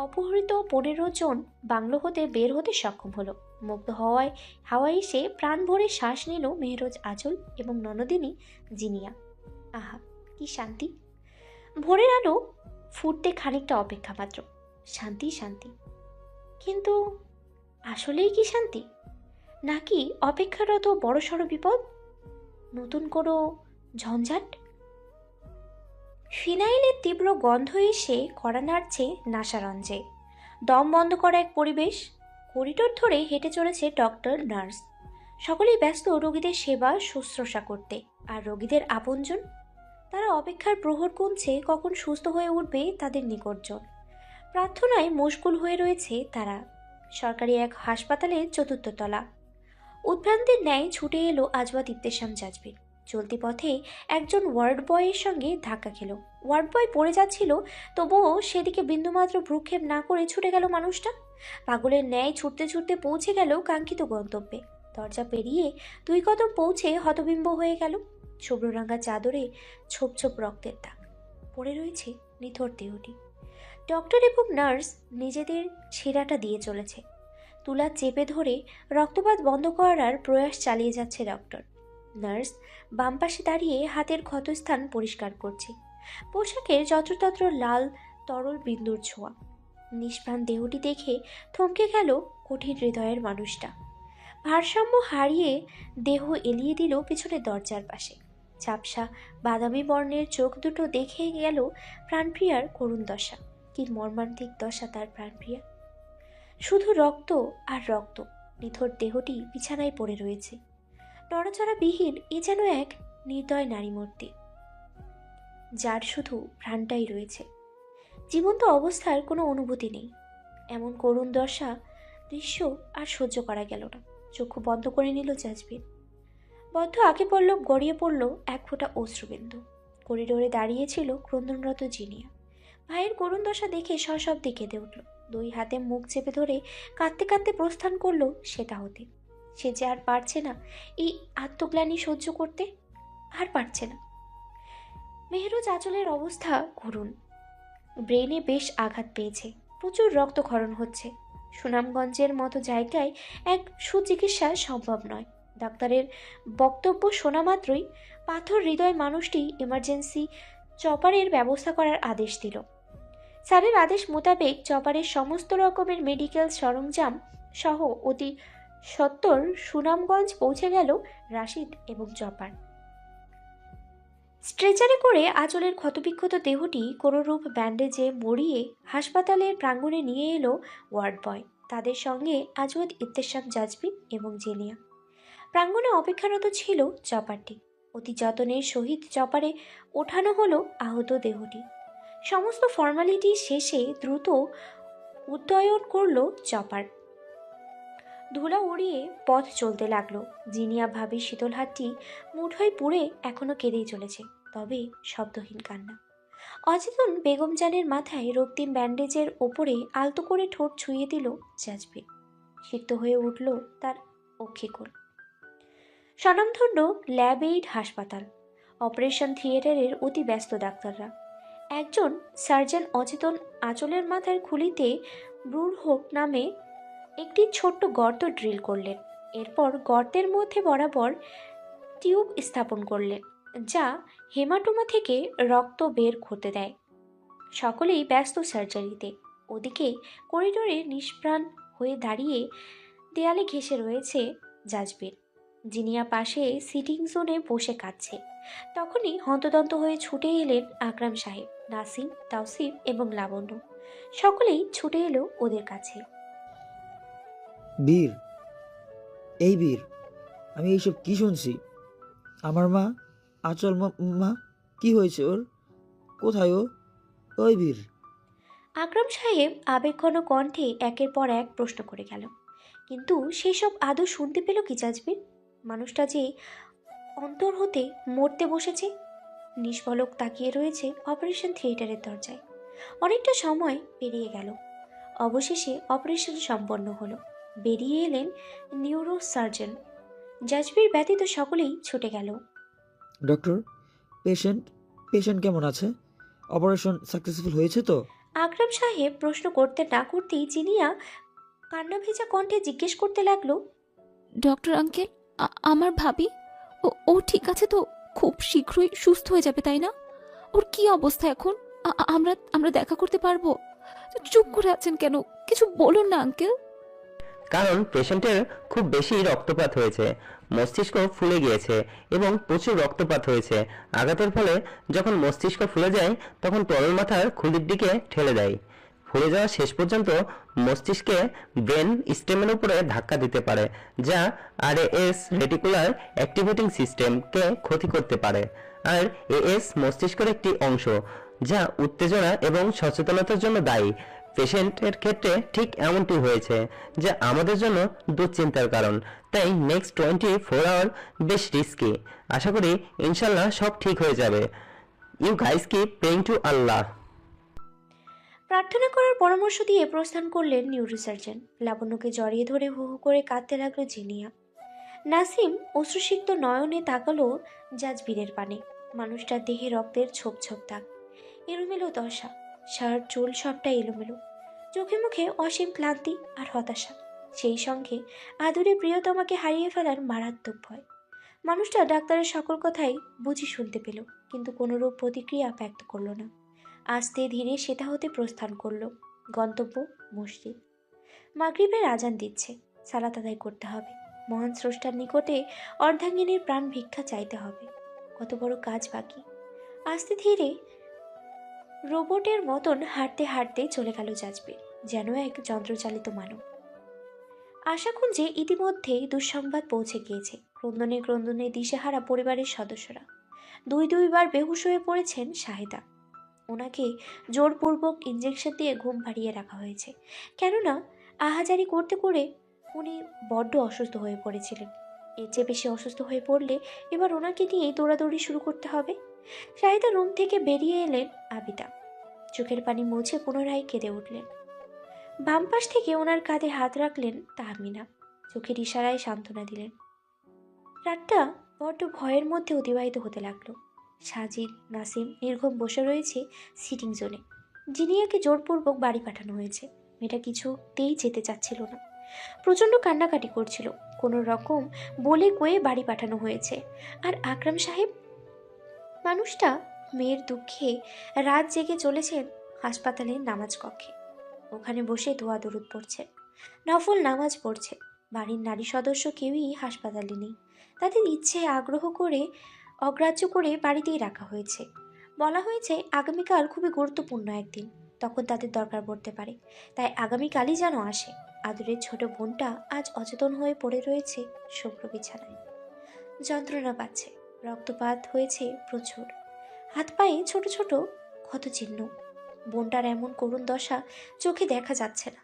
অপহৃত 15 জন বাংলো হতে বের হতে সক্ষম হলো। মুক্ত হাওয়ায় এসে প্রাণ ভরে শ্বাস নিল মেহরোজ আঁচল এবং ননদিনী জিনিয়া। আহা, কি শান্তি! ভোরের আলো ফুটতে খানিকটা অপেক্ষা মাত্র। শান্তি শান্তি, কিন্তু আসলেই কি শান্তি, নাকি অপেক্ষারত বড়সড় বিপদ, নতুন কোনো ঝঞ্ঝাট? ফিনাইলের তীব্র গন্ধ এসে কড়া নাড়ছে নাসারঞ্জে। দম বন্ধ করা এক পরিবেশ। করিডোর ধরে হেঁটে চলেছে ডক্টর, নার্স। সকলেই ব্যস্ত রোগীদের সেবা শুশ্রূষা করতে। আর রোগীদের আপনজন, তারা অপেক্ষার প্রহর গুনছে কখন সুস্থ হয়ে উঠবে তাদের নিকটজন। প্রার্থনায় মশগুল হয়ে রয়েছে তারা। সরকারি এক হাসপাতালের 4র্থ তলা। উদ্ভ্রান্তের ন্যায় ছুটে এলো আজওয়াদ ইবতেসাম জাজবির। চলতি পথে একজন ওয়ার্ড বয়ের সঙ্গে ধাক্কা খেল। ওয়ার্ড বয় পড়ে যাচ্ছিল, তবুও সেদিকে বিন্দুমাত্র ভ্রুক্ষেপ না করে ছুটে গেল মানুষটা। পাগলের ন্যায় ছুটতে ছুটতে পৌঁছে গেল কাঙ্ক্ষিত গন্তব্যে। দরজা পেরিয়ে 2 কদম পৌঁছে হতবিম্ব হয়ে গেল। শুভ্ররাঙ্গা চাদরে ছোপ ছোপ রক্তের দাগ পড়ে রয়েছে নিথর দেহটি। ডক্টর এবং নার্স নিজেদের ছেঁড়াটা দিয়ে চলেছে। তুলা চেপে ধরে রক্তপাত বন্ধ করার প্রয়াস চালিয়ে যাচ্ছে ডক্টর। নার্স বাম পাশে দাঁড়িয়ে হাতের ক্ষতস্থান পরিষ্কার করছে। পোশাকের যত্রতত্র লাল তরল বিন্দুর ছোঁয়া। নিষ্প্রাণ দেহটি দেখে থমকে গেল কঠিন হৃদয়ের মানুষটা। ভারসাম্য হারিয়ে দেহ এলিয়ে দিল পিছনে দরজার পাশে। ঝাপসা বাদামি বর্ণের চোখ দুটো দেখে গেল প্রাণপ্রিয়ার করুণ দশা। কি মর্মান্তিক দশা তার প্রাণপ্রিয়া! শুধু রক্ত আর রক্ত। নিথর দেহটি বিছানায় পড়ে রয়েছে। নড়াচড়াবিহীন এ যেন এক নির্দয় নারীমূর্তি, যার শুধু প্রাণটাই রয়েছে। জীবন্ত অবস্থার কোনো অনুভূতি নেই। এমন করুণ দশা দৃশ্য আর সহ্য করা গেল না। চক্ষু বন্ধ করে নিল জাজবির। বদ্ধ আঁকে পল্লব গড়িয়ে পড়ল এক ফোঁটা অশ্রুবিন্দু। করিডোরে দাঁড়িয়েছিল ক্রন্দনরত জিনিয়া। ভাইয়ের করুণ দশা দেখে সশব্দে কেঁদে উঠল। 2 হাতে মুখ চেপে ধরে কাঁদতে কাঁদতে প্রস্থান করলো সেটা হতে। সে যে আর পারছে না এই আত্মগ্লানি সহ্য করতে, আর পারছে না। মেহরোজ আঁচলের অবস্থা করুণ। ব্রেনে বেশ আঘাত পেয়েছে, প্রচুর রক্তক্ষরণ হচ্ছে। সুনামগঞ্জের মতো জায়গায় এক সুচিকিৎসা সম্ভব নয়। ডাক্তারের বক্তব্য শোনা মাত্রই পাথর হৃদয় মানুষটি এমার্জেন্সি চপারের ব্যবস্থা করার আদেশ দিল। স্যারের আদেশ মোতাবেক চপারের সমস্ত রকমের মেডিকেল সরঞ্জাম সহ অতি সত্বর সুনামগঞ্জ পৌঁছে গেল রাশিদ এবং চপার। স্ট্রেচারে করে আঁচলের ক্ষতবিক্ষত দেহটি কোনোরূপ ব্যান্ডেজে মরিয়ে হাসপাতালের প্রাঙ্গণে নিয়ে এলো ওয়ার্ড বয়। তাদের সঙ্গে আজওয়াদ ইবতেসাম জাজবিন এবং জেনিয়া। প্রাঙ্গণে অপেক্ষারত ছিল চপারটি। অতি যত্নের সহিত চপারে ওঠানো হলো আহত দেহটি। সমস্ত ফর্মালিটি শেষে দ্রুত উড্ডয়ন করলো চপার। ধুলা উড়িয়ে পথ চলতে লাগলো। জিনিয়া ভাবি শীতল হাতটি মুঠোয় পুড়ে এখনো কেঁদেই চলেছে, তবে শব্দহীন কান্না। অচেতন বেগম জানের মাথায় রক্তিম ব্যান্ডেজের ওপরে আলতো করে ঠোঁট ছুঁয়ে দিল জাজবির। সিক্ত হয়ে উঠল তার অক্ষিকোণ। স্বনামধন্য ল্যাব এইড হাসপাতাল। অপারেশন থিয়েটারের অতি ব্যস্ত ডাক্তাররা। একজন সার্জন অচেতন আঁচলের মাথার খুলিতে ব্রুর হোক নামে একটি ছোট্ট গর্ত ড্রিল করলেন। এরপর গর্তের মধ্যে বরাবর টিউব স্থাপন করলেন, যা হেমাটোমা থেকে রক্ত বের করতে দেয়। সকলেই ব্যস্ত সার্জারিতে। ওদিকে করিডোরে নিষ্প্রাণ হয়ে দাঁড়িয়ে দেয়ালে ঘেঁষে রয়েছে জাজবির। জিনিয়া পাশে সিটিং জোনে বসে কাঁদছে। তখনই হন্তদন্ত হয়ে ছুটে এলেন আকরাম সাহেব, নাসিম, তাওসিফ এবং লাবণ্য। সকলেই ছুটে এলো ওদের কাছে। বীর, এই বীর, আমি এইসব কি শুনছি? আমার মা, আচল মা, কি হয়েছে ওর? কোথায় ও? ওই বীর। আকরাম সাহেব আবেগঘন কণ্ঠে একের পর এক প্রশ্ন করে গেল। কিন্তু সেসব আদৌ শুনতে পেল কি জাজবির? মানুষটা যে অন্তর হতে মরতে বসেছে, নিষ্পলক তাকিয়ে রয়েছে অপারেশন থিয়েটারের দরজায়। অনেকটা সময় পেরিয়ে গেল। অবশেষে অপারেশন সম্পন্ন হলো। বেরিয়ে এলেন নিউরো সার্জন। জাজবির ব্যতীত সকলেই ছুটে গেল। ডক্টর, পেশেন্ট কেমন আছে? অপারেশন সাকসেসফুল হয়েছে তো? আকরাম সাহেব প্রশ্ন করতে না করতেই জিনিয়া কান্না ভেজা কণ্ঠে জিজ্ঞেস করতে লাগলো, ডক্টর আঙ্কেল, আমার ভাবি ও ঠিক আছে তো? খুব শীঘ্রই সুস্থ হয়ে যাবে তাই না? ওর কি অবস্থা এখন? আমরা দেখা করতে পারবো? চুপ করে আছেন কেন? কিছু বলুন না আঙ্কেল। কারণ পেশেন্টের খুব বেশি রক্তপাত হয়েছে, মস্তিষ্ক ফুলে গিয়েছে এবং প্রচুর রক্তপাত হয়েছে। আঘাতের ফলে যখন মস্তিষ্ক ফুলে যায় তখন তরল মাথার খুলির দিকে ঠেলে দেয়। ফুলে যাওয়া শেষ পর্যন্ত মস্তিষ্কে ব্রেন স্টেমের উপরে ধাক্কা দিতে পারে, যা আরএএস রেটিকুলার অ্যাক্টিভেটিং সিস্টেমকে ক্ষতি করতে পারে। আর এএস মস্তিষ্কের একটি অংশ যা উত্তেজনা এবং সচেতনতার জন্য দায়ী। পেশেন্টের ক্ষেত্রে ঠিক এমনটি হয়েছে, যা আমাদের জন্য দুশ্চিন্তার কারণ। তাই নেক্সট 24 আওয়ার বেশ রিস্কি। আশা করি ইনশাল্লাহ সব ঠিক হয়ে যাবে। You guys keep praying to Allah. প্রার্থনা করার পরামর্শ দিয়ে প্রস্থান করলেন নিউরোসার্জন। লাবণ্যকে জড়িয়ে ধরে হু হু করে কাঁদতে লাগলো জিনিয়া। নাসিম অশ্রুসিক্ত নয়নে তাকালো জাজবীরের পানে। মানুষটার দেহে রক্তের ছোপ ছোপ দাগ, এলোমেলো দশা, শার্ট চুল সবটা এলোমেলো। চোখে মুখে অসীম ক্লান্তি আর হতাশা, সেই সঙ্গে আদুরে প্রিয়তমাকে হারিয়ে ফেলার মারাত্মক ভয়। মানুষটা ডাক্তারের সকল কথাই বুঝি শুনতে পেল, কিন্তু কোনোরূপ প্রতিক্রিয়া ব্যক্ত করল না। আস্তে ধীরে সেটা হতে প্রস্থান করল। গন্তব্য মসজিদ। মাগরিবের আজান দিচ্ছে। সালাত আদায় করতে হবে। মহান স্রষ্টার নিকটে অর্ধাঙ্গিনীর প্রাণ ভিক্ষা চাইতে হবে। কত বড় কাজ বাকি। আস্তে ধীরে রোবটের মতন হাঁটতে হাঁটতে চলে গেল জাজবির, যেন এক যন্ত্রচালিত মানব। আশাকুঞ্জে ইতিমধ্যেই দুঃসংবাদ পৌঁছে গিয়েছে। ক্রন্দনে ক্রন্দনে দিশেহারা পরিবারের সদস্যরা। দুইবার বেহুশ হয়ে পড়েছেন শাহেদা। ওনাকে জোরপূর্বক ইঞ্জেকশন দিয়ে ঘুম পাড়িয়ে রাখা হয়েছে, কেননা আহাজারি করতে করে উনি বড্ড অসুস্থ হয়ে পড়েছিলেন। এর চেয়ে বেশি অসুস্থ হয়ে পড়লে এবার ওনাকে নিয়েই দৌড়াদৌড়ি শুরু করতে হবে। শাহিদা রুম থেকে বেরিয়ে এলেন আবিদা। চোখের পানি মুছে পুনরায় কেঁদে উঠলেন। বাম পাশ থেকে ওনার কাঁধে হাত রাখলেন তাহমিনা। চোখের ইশারায় সান্ত্বনা দিলেন। রাতটা বড্ড ভয়ের মধ্যে অতিবাহিত হতে লাগলো। সাজিদ, নাসিম নির্ঘুম বসে রয়েছে সিটিং জোনে। জিনিয়াকে জোরপূর্বক বাড়ি পাঠানো হয়েছে। মেয়েটা কিছুতেই যেতে চাচ্ছিল না, প্রচণ্ড কান্নাকাটি করছিল। কোনো রকম বলে কয়ে বাড়ি পাঠানো হয়েছে। আর আকরাম সাহেব, মানুষটা মেয়ের দুঃখে রাত জেগে চলেছেন হাসপাতালের নামাজ কক্ষে। ওখানে বসে দোয়া দরুদ পড়ছে, নফল নামাজ পড়ছে। বাড়ির নারী সদস্য কেউই হাসপাতালে নেই। তাদের ইচ্ছে আগ্রহ করে অগ্রাহ্য করে বাড়িতেই রাখা হয়েছে। বলা হয়েছে আগামীকাল খুবই গুরুত্বপূর্ণ একদিন, তখন তাদের দরকার পড়তে পারে। তাই আগামীকালই যেন আসে। আদরের ছোট বোনটা আজ অচেতন হয়ে পড়ে রয়েছে শুভ্র বিছানায়। যন্ত্রণা পাচ্ছে, রক্তপাত হয়েছে প্রচুর। হাত পায়ে ছোট ছোট ক্ষতচিহ্ন। বোনটার এমন করুণ দশা চোখে দেখা যাচ্ছে না,